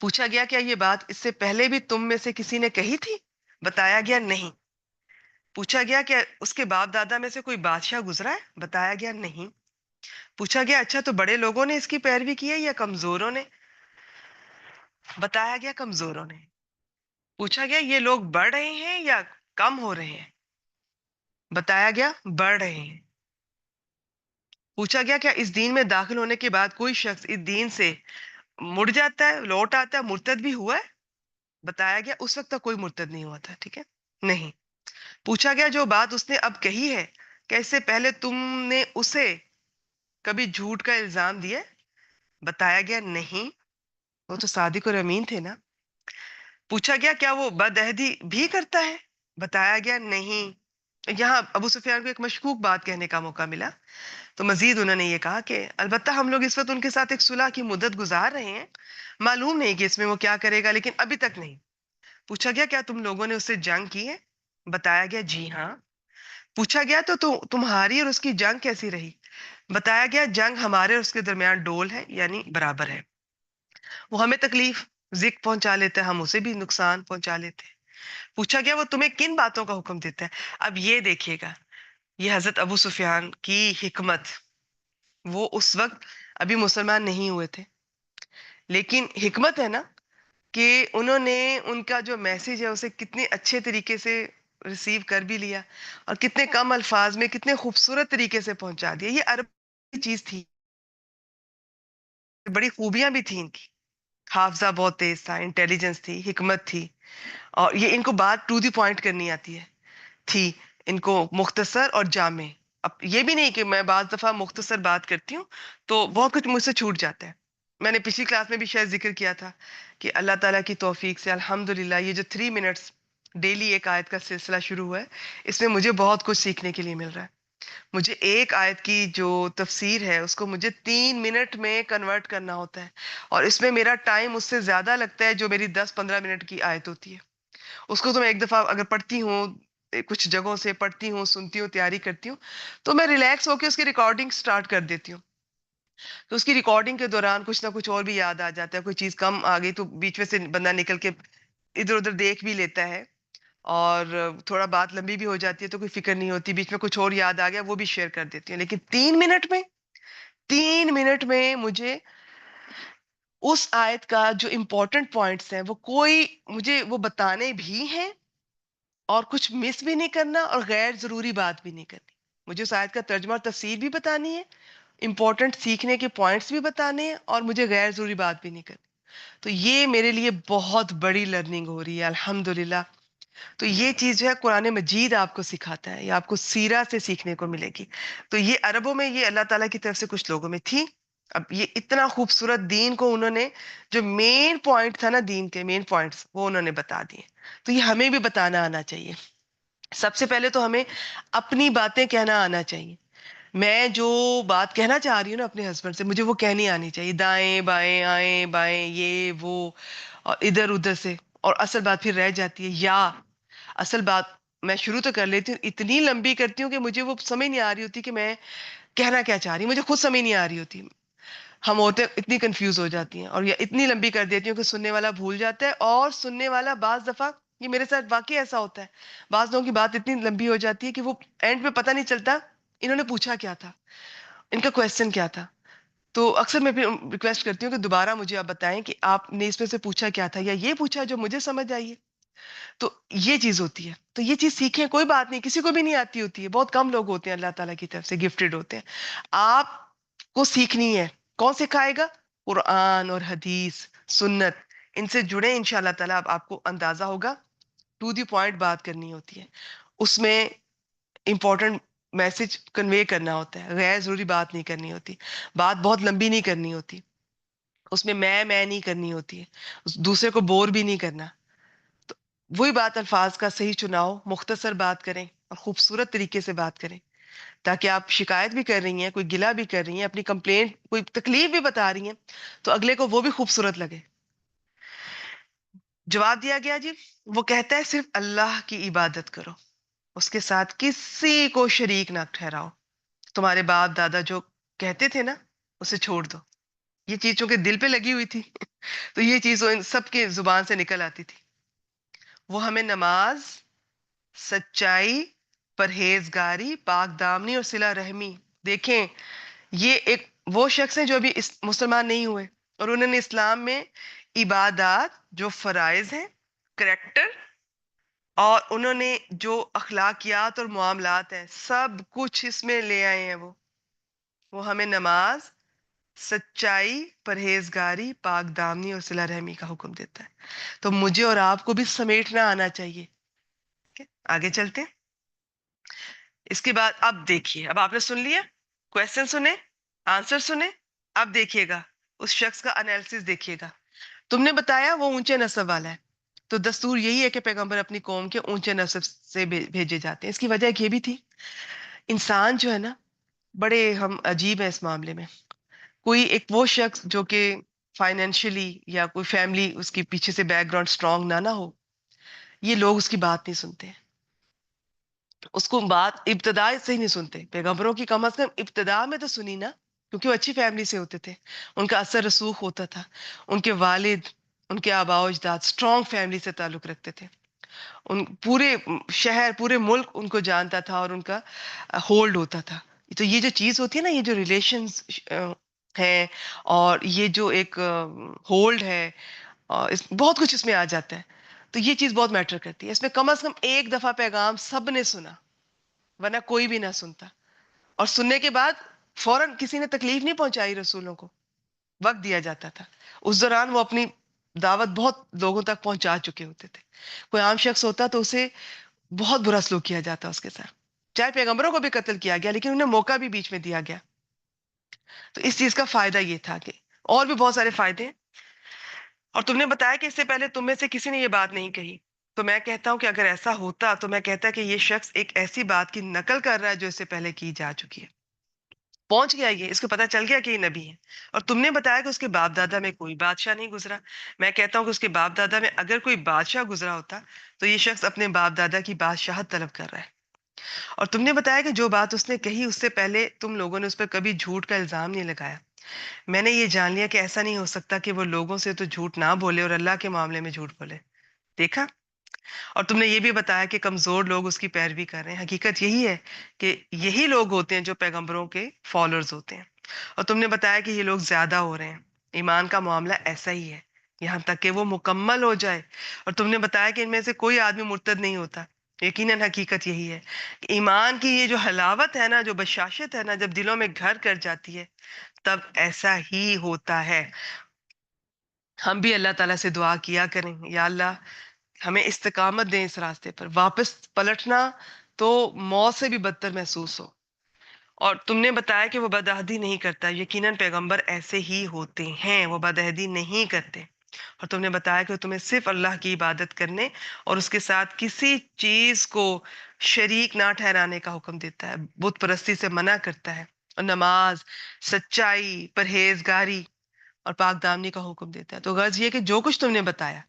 پوچھا گیا کیا یہ بات اس سے پہلے بھی تم میں سے کسی نے کہی تھی؟ بتایا گیا نہیں. پوچھا گیا کہ اس کے باپ دادا میں سے کوئی بادشاہ گزرا ہے؟ بتایا گیا نہیں. پوچھا گیا اچھا تو بڑے لوگوں نے اس کی پیروی کی ہے یا کمزوروں نے؟ بتایا گیا کمزوروں نے. پوچھا گیا یہ لوگ بڑھ رہے ہیں یا کم ہو رہے ہیں؟ بتایا گیا بڑھ رہے ہیں. پوچھا گیا کیا اس دین میں داخل ہونے کے بعد کوئی شخص اس دین سے مڑ جاتا ہے، لوٹ آتا ہے، مرتد بھی ہوا ہے؟ بتایا گیا اس وقت تک کوئی مرتد نہیں ہوا تھا. ٹھیک ہے، نہیں. پوچھا گیا جو بات اس نے اب کہی ہے کہ اس سے پہلے تم نے اسے کبھی جھوٹ کا الزام دیا؟ بتایا گیا نہیں، وہ تو صادق اور امین تھے نا. پوچھا گیا کیا وہ بدعہدی بھی کرتا ہے؟ بتایا گیا نہیں. یہاں ابو سفیان کو ایک مشکوک بات کہنے کا موقع ملا، تو مزید انہوں نے یہ کہا کہ البتہ ہم لوگ اس وقت ان کے ساتھ ایک صلح کی مدت گزار رہے ہیں، معلوم نہیں کہ اس میں وہ کیا کرے گا، لیکن ابھی تک نہیں. پوچھا گیا کیا تم لوگوں نے اس سے جنگ کی ہے؟ بتایا گیا جی ہاں. پوچھا گیا تو تمہاری اور اس کی جنگ کیسی رہی؟ بتایا گیا جنگ ہمارے اور اس کے درمیان ڈول ہے، یعنی برابر ہے. وہ ہمیں تکلیف ذک پہنچا لیتا ہے، ہم اسے بھی نقصان پہنچا لیتے ہیں. پوچھا گیا وہ تمہیں کن باتوں کا حکم دیتا ہے؟ اب یہ دیکھیے گا، یہ حضرت ابو سفیان کی حکمت. وہ اس وقت ابھی مسلمان نہیں ہوئے تھے، لیکن حکمت ہے نا کہ انہوں نے ان کا جو میسج ہے اسے کتنے اچھے طریقے سے ریسیو کر بھی لیا، اور کتنے کم الفاظ میں کتنے خوبصورت طریقے سے پہنچا دیا. یہ عرب کی چیز تھی، بڑی خوبیاں بھی تھیں ان کی. حافظہ بہت تیز تھا، انٹیلیجنس تھی، حکمت تھی، اور یہ ان کو بات ٹو دی پوائنٹ کرنی آتی ہے تھی. ان کو مختصر اور جامع. اب یہ بھی نہیں کہ میں بعض دفعہ مختصر بات کرتی ہوں تو بہت کچھ مجھ سے چھوٹ جاتا ہے. میں نے پچھلی کلاس میں بھی شاید ذکر کیا تھا کہ اللہ تعالیٰ کی توفیق سے الحمدللہ یہ جو 3 منٹس ڈیلی ایک آیت کا سلسلہ شروع ہوا ہے، اس میں مجھے بہت کچھ سیکھنے کے لیے مل رہا ہے. مجھے ایک آیت کی جو تفسیر ہے اس کو مجھے 3 منٹ میں کنورٹ کرنا ہوتا ہے، اور اس میں میرا ٹائم اس سے زیادہ لگتا ہے جو میری 10-15 منٹ کی آیت ہوتی ہے. اس کو تو میں ایک دفعہ اگر پڑھتی ہوں، کچھ جگہوں سے پڑھتی ہوں، سنتی ہوں، تیاری کرتی ہوں، تو میں ریلیکس ہو کے اس کی ریکارڈنگ سٹارٹ کر دیتی ہوں. تو اس کی ریکارڈنگ کے دوران کچھ نہ کچھ اور بھی یاد آ جاتا ہے، کوئی چیز کم آ گئی تو بیچ میں سے بندہ نکل کے ادھر ادھر دیکھ بھی لیتا ہے، اور تھوڑا بات لمبی بھی ہو جاتی ہے تو کوئی فکر نہیں ہوتی، بیچ میں کچھ اور یاد آ گیا وہ بھی شیئر کر دیتی ہوں. لیکن 3 منٹ میں مجھے اس آیت کا جو امپورٹنٹ پوائنٹس ہیں وہ کوئی مجھے وہ بتانے بھی ہیں، اور کچھ مس بھی نہیں کرنا اور غیر ضروری بات بھی نہیں کرنی. مجھے اس آیت کا ترجمہ اور تفسیر بھی بتانی ہے، امپورٹنٹ سیکھنے کے پوائنٹس بھی بتانے ہیں، اور مجھے غیر ضروری بات بھی نہیں کرنی. تو یہ میرے لیے بہت بڑی لرننگ ہو رہی ہے الحمدللہ. تو یہ چیز جو ہے قرآن مجید آپ کو سکھاتا ہے، یہ آپ کو سیرہ سے سیکھنے کو ملے گی. تو یہ عربوں میں یہ اللہ تعالیٰ کی طرف سے کچھ لوگوں میں تھی. اب یہ اتنا خوبصورت دین کو انہوں نے، جو مین پوائنٹ تھا نا دین کے مین پوائنٹس، وہ انہوں نے بتا دیے. تو یہ ہمیں بھی بتانا آنا چاہیے. سب سے پہلے تو ہمیں اپنی باتیں کہنا آنا چاہیے. میں جو بات کہنا چاہ رہی ہوں نا اپنے ہسبینڈ سے، مجھے وہ کہنی آنی چاہیے، دائیں بائیں آئیں بائیں یہ وہ اور ادھر ادھر سے. اور اصل بات پھر رہ جاتی ہے، یا اصل بات میں شروع تو کر لیتی ہوں، اتنی لمبی کرتی ہوں کہ مجھے وہ سمجھ نہیں آ رہی ہوتی کہ میں کہنا کیا چاہ رہی ہوں، مجھے خود سمجھ نہیں آ رہی ہوتی. ہم عورتیں اتنی کنفیوز ہو جاتی ہیں، اور یہ اتنی لمبی کر دیتی ہوں کہ سننے والا بھول جاتا ہے. اور سننے والا بعض دفعہ، یہ میرے ساتھ واقعی ایسا ہوتا ہے، بعض لوگوں کی بات اتنی لمبی ہو جاتی ہے کہ وہ اینڈ پہ پتہ نہیں چلتا انہوں نے پوچھا کیا تھا، ان کا کویسچن کیا تھا. تو اکثر میں پھر ریکویسٹ کرتی ہوں کہ دوبارہ مجھے آپ بتائیں کہ آپ نے اس میں سے پوچھا کیا تھا، یا یہ پوچھا جو مجھے سمجھ آئیے. تو یہ چیز ہوتی ہے. تو یہ چیز سیکھیں، کوئی بات نہیں، کسی کو بھی نہیں آتی ہوتی ہے، بہت کم لوگ ہوتے ہیں اللہ تعالیٰ کی طرف سے گفٹڈ ہوتے ہیں. آپ کو سیکھنی ہے. کون سکھائے گا؟ قرآن اور حدیث، سنت، ان سے جڑے انشاءاللہ تعالیٰ. اب آپ کو اندازہ ہوگا ٹو دی پوائنٹ بات کرنی ہوتی ہے. اس میں امپورٹنٹ میسج کنوے کرنا ہوتا ہے، غیر ضروری بات نہیں کرنی ہوتی، بات بہت لمبی نہیں کرنی ہوتی، اس میں میں نہیں کرنی ہوتی ہے، دوسرے کو بور بھی نہیں کرنا. تو وہی بات، الفاظ کا صحیح چناؤ، مختصر بات کریں اور خوبصورت طریقے سے بات کریں، تاکہ آپ شکایت بھی کر رہی ہیں، کوئی گلہ بھی کر رہی ہیں، اپنی کمپلینٹ، کوئی تکلیف بھی بتا رہی ہیں، تو اگلے کو وہ بھی خوبصورت لگے. جواب دیا گیا جی. وہ کہتا ہے صرف اللہ کی عبادت کرو، اس کے ساتھ کسی کو شریک نہ ٹھہراؤ. تمہارے باپ دادا جو کہتے تھے نا، اسے چھوڑ دو. یہ چیز چونکہ دل پہ لگی ہوئی تھی تو یہ چیز ان سب کے زبان سے نکل آتی تھی. وہ ہمیں نماز، سچائی، پرہیزگاری، پاک دامنی اور صلہ رحمی. دیکھیں، یہ ایک وہ شخص ہیں جو ابھی مسلمان نہیں ہوئے، اور انہوں نے اسلام میں عبادات جو فرائض ہیں، کریکٹر، اور انہوں نے جو اخلاقیات اور معاملات ہیں، سب کچھ اس میں لے آئے ہیں. وہ ہمیں نماز، سچائی، پرہیزگاری، پاک دامنی اور صلہ رحمی کا حکم دیتا ہے. تو مجھے اور آپ کو بھی سمیٹنا آنا چاہیے. آگے چلتے ہیں. اس کے بعد اب دیکھیے، اب آپ نے سن لیا، کویسچن سنے، آنسر سنے. اب دیکھیے گا اس شخص کا انالیسس دیکھیے گا. تم نے بتایا وہ اونچے نسب والا ہے، تو دستور یہی ہے کہ پیغمبر اپنی قوم کے اونچے نسب سے بھیجے جاتے ہیں. اس کی وجہ ایک یہ بھی تھی، انسان جو ہے نا، بڑے ہم عجیب ہیں اس معاملے میں. کوئی ایک وہ شخص جو کہ فائنینشلی یا کوئی فیملی اس کی پیچھے سے بیک گراؤنڈ اسٹرانگ نہ ہو، یہ لوگ اس کی بات نہیں سنتے. اس کو بات ابتدا سے ہی نہیں سنتے. پیغمبروں کی کم از کم ابتدا میں تو سنی نا، کیونکہ وہ اچھی فیملی سے ہوتے تھے، ان کا اثر رسوخ ہوتا تھا، ان کے والد، ان کے آبا و اجداد اسٹرانگ فیملی سے تعلق رکھتے تھے. ان پورے شہر، پورے ملک ان کو جانتا تھا اور ان کا ہولڈ ہوتا تھا. تو یہ جو چیز ہوتی ہے نا، یہ جو ریلیشنز ہیں، اور یہ جو ایک ہولڈ ہے، بہت کچھ اس میں آ جاتا ہے. تو یہ چیز بہت میٹر کرتی ہے. اس میں کم از کم ایک دفعہ پیغام سب نے سنا، ورنہ کوئی بھی نہ سنتا. اور سننے کے بعد فوراً کسی نے تکلیف نہیں پہنچائی، رسولوں کو وقت دیا جاتا تھا. اس دوران وہ اپنی دعوت بہت لوگوں تک پہنچا چکے ہوتے تھے. کوئی عام شخص ہوتا تو اسے بہت برا سلوک کیا جاتا اس کے ساتھ. چاہے پیغمبروں کو بھی قتل کیا گیا، لیکن انہیں موقع بھی بیچ میں دیا گیا. تو اس چیز کا فائدہ یہ تھا کہ، اور بھی بہت سارے فائدے ہیں. اور تم نے بتایا کہ اس سے پہلے تم میں سے کسی نے یہ بات نہیں کہی. تو میں کہتا ہوں کہ اگر ایسا ہوتا تو میں کہتا کہ یہ شخص ایک ایسی بات کی نقل کر رہا ہے جو اس سے پہلے کی جا چکی ہے. پہنچ گیا یہ، اس کو پتا چل گیا کہ یہ نبی ہے. اور تم نے بتایا کہ اس کے باپ دادا میں کوئی بادشاہ نہیں گزرا. میں کہتا ہوں کہ اس کے باپ دادا میں اگر کوئی بادشاہ گزرا ہوتا تو یہ شخص اپنے باپ دادا کی بادشاہت طلب کر رہا ہے. اور تم نے بتایا کہ جو بات اس نے کہی اس سے پہلے تم لوگوں نے اس پر کبھی جھوٹ کا الزام نہیں لگایا. میں نے یہ جان لیا کہ ایسا نہیں ہو سکتا کہ وہ لوگوں سے تو جھوٹ نہ بولے اور اللہ کے معاملے میں جھوٹ بولے. دیکھا. اور تم نے یہ بھی بتایا کہ کمزور لوگ اس کی پیروی کر رہے ہیں. حقیقت یہی ہے کہ یہی لوگ ہوتے ہیں جو پیغمبروں کے فالوورز ہوتے ہیں. اور تم نے بتایا کہ یہ لوگ زیادہ ہو رہے ہیں. ایمان کا معاملہ ایسا ہی ہے یہاں تک کہ وہ مکمل ہو جائے. اور تم نے بتایا کہ ان میں سے کوئی آدمی مرتد نہیں ہوتا. یقیناً حقیقت یہی ہے کہ ایمان کی یہ جو حلاوت ہے نا، جو بشاشت ہے نا، جب دلوں میں گھر کر جاتی ہے تب ایسا ہی ہوتا ہے. ہم بھی اللہ تعالیٰ سے دعا کیا کریں، یا اللہ ہمیں استقامت دیں اس راستے پر. واپس پلٹنا تو موت سے بھی بدتر محسوس ہو. اور تم نے بتایا کہ وہ بدعہدی نہیں کرتا. یقیناً پیغمبر ایسے ہی ہوتے ہیں، وہ بدعہدی نہیں کرتے. اور تم نے بتایا کہ وہ تمہیں صرف اللہ کی عبادت کرنے اور اس کے ساتھ کسی چیز کو شریک نہ ٹھہرانے کا حکم دیتا ہے، بت پرستی سے منع کرتا ہے، اور نماز، سچائی، پرہیزگاری اور پاک دامنی کا حکم دیتا ہے. تو غرض یہ کہ جو کچھ تم نے بتایا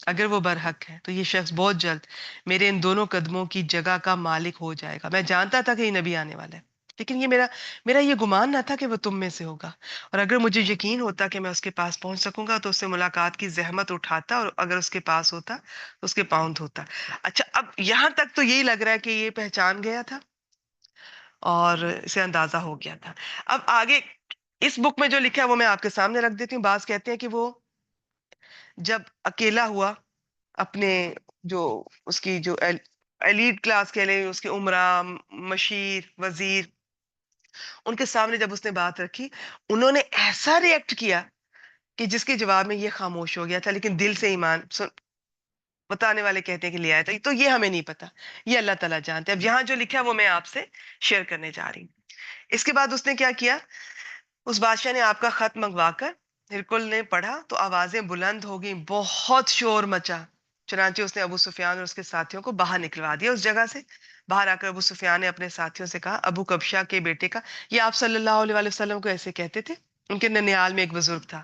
اگر وہ برحق ہے تو یہ شخص بہت جلد میرے ان دونوں قدموں کی جگہ کا مالک ہو جائے گا. میں جانتا تھا کہ یہ نبی آنے والا ہے، لیکن یہ میرا یہ گمان نہ تھا کہ وہ تم میں سے ہوگا. اور اگر مجھے یقین ہوتا کہ میں اس کے پاس پہنچ سکوں گا تو اس سے ملاقات کی زحمت اٹھاتا، اور اگر اس کے پاس ہوتا تو اس کے پاؤں دھوتا. اچھا، اب یہاں تک تو یہی لگ رہا ہے کہ یہ پہچان گیا تھا اور اسے اندازہ ہو گیا تھا. اب آگے اس بک میں جو لکھا ہے وہ میں آپ کے سامنے رکھ دیتی ہوں. بعض کہتے ہیں کہ وہ جب اکیلا ہوا اپنے جو اس کی جو ایلیٹ کلاس کہہ لیں، اس کے عمرا، مشیر، وزیر، ان کے سامنے جب اس نے بات رکھی، انہوں نے ایسا ریئیکٹ کیا کہ جس کے جواب میں یہ خاموش ہو گیا تھا، لیکن دل سے ایمان بتانے والے کہتے ہیں کہ لے آیا تھا، تو یہ ہمیں نہیں پتا، یہ اللہ تعالیٰ جانتے ہیں۔ اب یہاں جو لکھا ہے وہ میں آپ سے شیئر کرنے جا رہی ہوں۔ اس کے بعد اس نے کیا کیا، اس بادشاہ نے آپ کا خط منگوا کر ہرکل نے پڑھا تو آوازیں بلند ہو گئیں، بہت شور مچا۔ چنانچہ اس نے ابو سفیان اور اس کے ساتھیوں کو باہر نکلوا دیا اس جگہ سے۔ باہر آ کر ابو سفیان نے اپنے ساتھیوں سے کہا، ابو کبشہ کے بیٹے کا، یہ آپ صلی اللہ علیہ وآلہ وسلم کو ایسے کہتے تھے، ان کے ننیال میں ایک بزرگ تھا،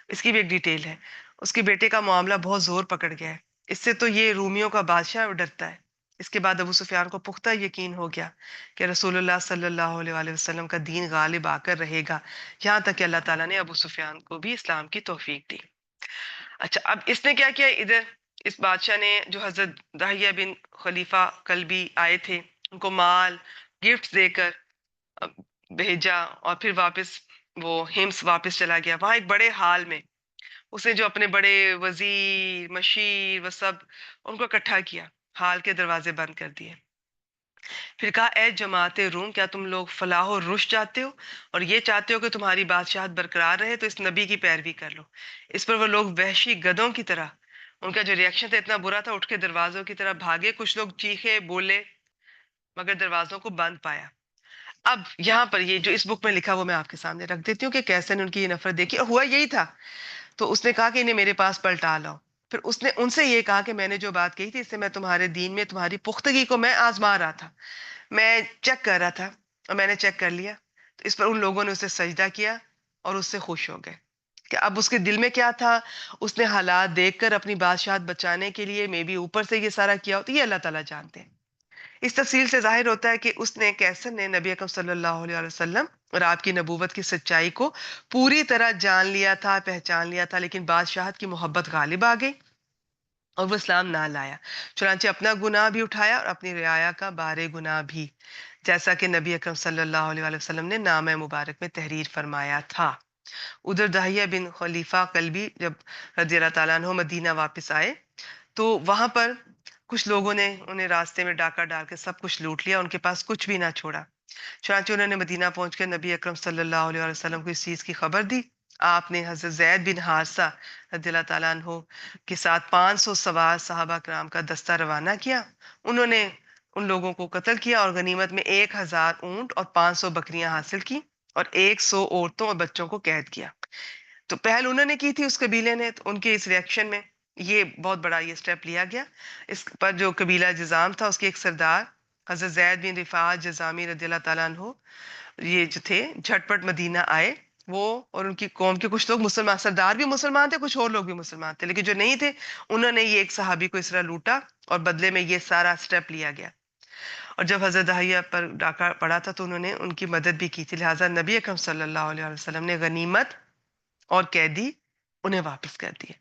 اس کی بھی ایک ڈیٹیل ہے، اس کے بیٹے کا معاملہ بہت زور پکڑ گیا ہے، اس سے تو یہ رومیوں کا بادشاہ ڈرتا ہے۔ اس کے بعد ابو سفیان کو پختہ یقین ہو گیا کہ رسول اللہ صلی اللہ علیہ وآلہ وسلم کا دین غالب آ کر رہے گا، یہاں تک کہ اللہ تعالیٰ نے ابو سفیان کو بھی اسلام کی توفیق دی۔ اچھا، اب اس نے کیا کیا ادھر، اس بادشاہ نے جو حضرت داہیہ بن خلیفہ کلبی آئے تھے ان کو مال گفٹ دے کر بھیجا، اور پھر واپس وہ ہمس واپس چلا گیا۔ وہاں ایک بڑے ہال میں اس نے جو اپنے بڑے وزیر مشیر و سب ان کو اکٹھا کیا، ہال کے دروازے بند کر دیے۔ پھر کہا، اے جماعت روم، کیا تم لوگ فلاح و رشد چاہتے ہو اور یہ چاہتے ہو کہ تمہاری بادشاہت برقرار رہے، تو اس نبی کی پیروی کر لو۔ اس پر وہ لوگ وحشی گدوں کی طرح، ان کا جو ریاکشن تھا اتنا برا تھا، اٹھ کے دروازوں کی طرف بھاگے، کچھ لوگ چیخے بولے مگر دروازوں کو بند پایا۔ اب یہاں پر یہ جو اس بک میں لکھا وہ میں آپ کے سامنے رکھ دیتی ہوں کہ کیسے نے ان کی یہ نفرت دیکھی، اور ہوا یہی تھا۔ تو اس نے کہا کہ انہیں میرے پاس پلٹا لاؤ۔ پھر اس نے ان سے یہ کہا کہ میں نے جو بات کہی تھی اس سے میں تمہارے دین میں تمہاری پختگی کو میں آزما رہا تھا، میں چیک کر رہا تھا، اور میں نے چیک کر لیا۔ تو اس پر ان لوگوں نے اسے سجدہ کیا اور اس سے خوش ہو گئے کہ اب اس کے دل میں کیا تھا، اس نے حالات دیکھ کر اپنی بادشاہت بچانے کے لیے میں بھی اوپر سے یہ سارا کیا ہو، تو یہ اللہ تعالیٰ جانتے ہیں۔ اس تفصیل سے ظاہر ہوتا ہے کہ اس نے کیسر نے نبی اکرم صلی اللہ علیہ وسلم اور آپ کی نبوت کی سچائی کو پوری طرح جان لیا تھا، پہچان لیا تھا، لیکن بادشاہت کی محبت غالب آ گئی اور وہ اسلام نہ لایا۔ چنانچہ اپنا گناہ بھی اٹھایا اور اپنی رعایا کا بار گناہ بھی، جیسا کہ نبی اکرم صلی اللہ علیہ وآلہ وسلم نے نامہ مبارک میں تحریر فرمایا تھا۔ ادھر داہیہ بن خلیفہ کلبی جب رضی اللہ تعالیٰ عنہ مدینہ واپس آئے تو وہاں پر کچھ لوگوں نے انہیں راستے میں ڈاکہ ڈال کے سب کچھ لوٹ لیا، ان کے پاس کچھ بھی نہ چھوڑا۔ چنانچہ انہوں نے مدینہ پہنچ کر نبی اکرم صلی اللہ علیہ وسلم کو اس چیز کی خبر دی۔ آپ نے حضرت زید بن حارثہ رضی اللہ تعالیٰ عنہ کے ساتھ 500 سوار صحابہ کرام کا دستہ روانہ کیا۔ انہوں نے ان لوگوں کو قتل کیا اور غنیمت میں 1000 اونٹ اور 500 بکریاں حاصل کی اور 100 عورتوں اور بچوں کو قید کیا۔ تو پہل انہوں نے کی تھی اس قبیلے نے، تو ان کے اس ریاکشن میں یہ بہت بڑا یہ سٹیپ لیا گیا۔ اس پر جو قبیلہ جزام تھا اس کے ایک سردار حضرت زید بن رفاعہ جزامی رضی اللہ تعالیٰ عنہ یہ جو تھے جھٹ پٹ مدینہ آئے، وہ اور ان کی قوم کے کچھ لوگ مسلمان، سردار بھی مسلمان تھے، کچھ اور لوگ بھی مسلمان تھے، لیکن جو نہیں تھے انہوں نے یہ ایک صحابی کو اس طرح لوٹا اور بدلے میں یہ سارا سٹیپ لیا گیا۔ اور جب حضرت داہیہ پر ڈاکہ پڑا تھا تو انہوں نے ان کی مدد بھی کی تھی، لہٰذا نبی اکرم صلی اللہ علیہ وسلم نے غنیمت اور قیدی انہیں واپس کر دیے۔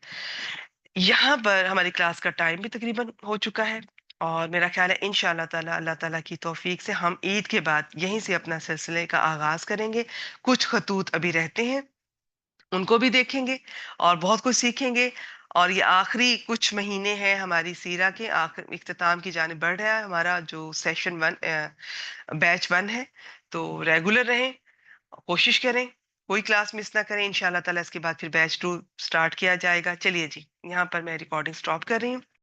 یہاں پر ہماری کلاس کا ٹائم بھی تقریباً ہو چکا ہے، اور میرا خیال ہے انشاءاللہ تعالی اللہ تعالیٰ کی توفیق سے ہم عید کے بعد یہیں سے اپنا سلسلے کا آغاز کریں گے۔ کچھ خطوط ابھی رہتے ہیں، ان کو بھی دیکھیں گے اور بہت کچھ سیکھیں گے، اور یہ آخری کچھ مہینے ہیں ہماری سیرہ کے آخر اختتام کی جانب بڑھ رہا ہے ہمارا جو سیشن 1 بیچ 1 ہے۔ تو ریگولر رہیں، کوشش کریں کوئی کلاس مس نہ کریں، انشاءاللہ تعالیٰ اس کے بعد پھر بیچ 2 سٹارٹ کیا جائے گا۔ چلیے جی، یہاں پر میں ریکارڈنگ سٹاپ کر رہی ہوں۔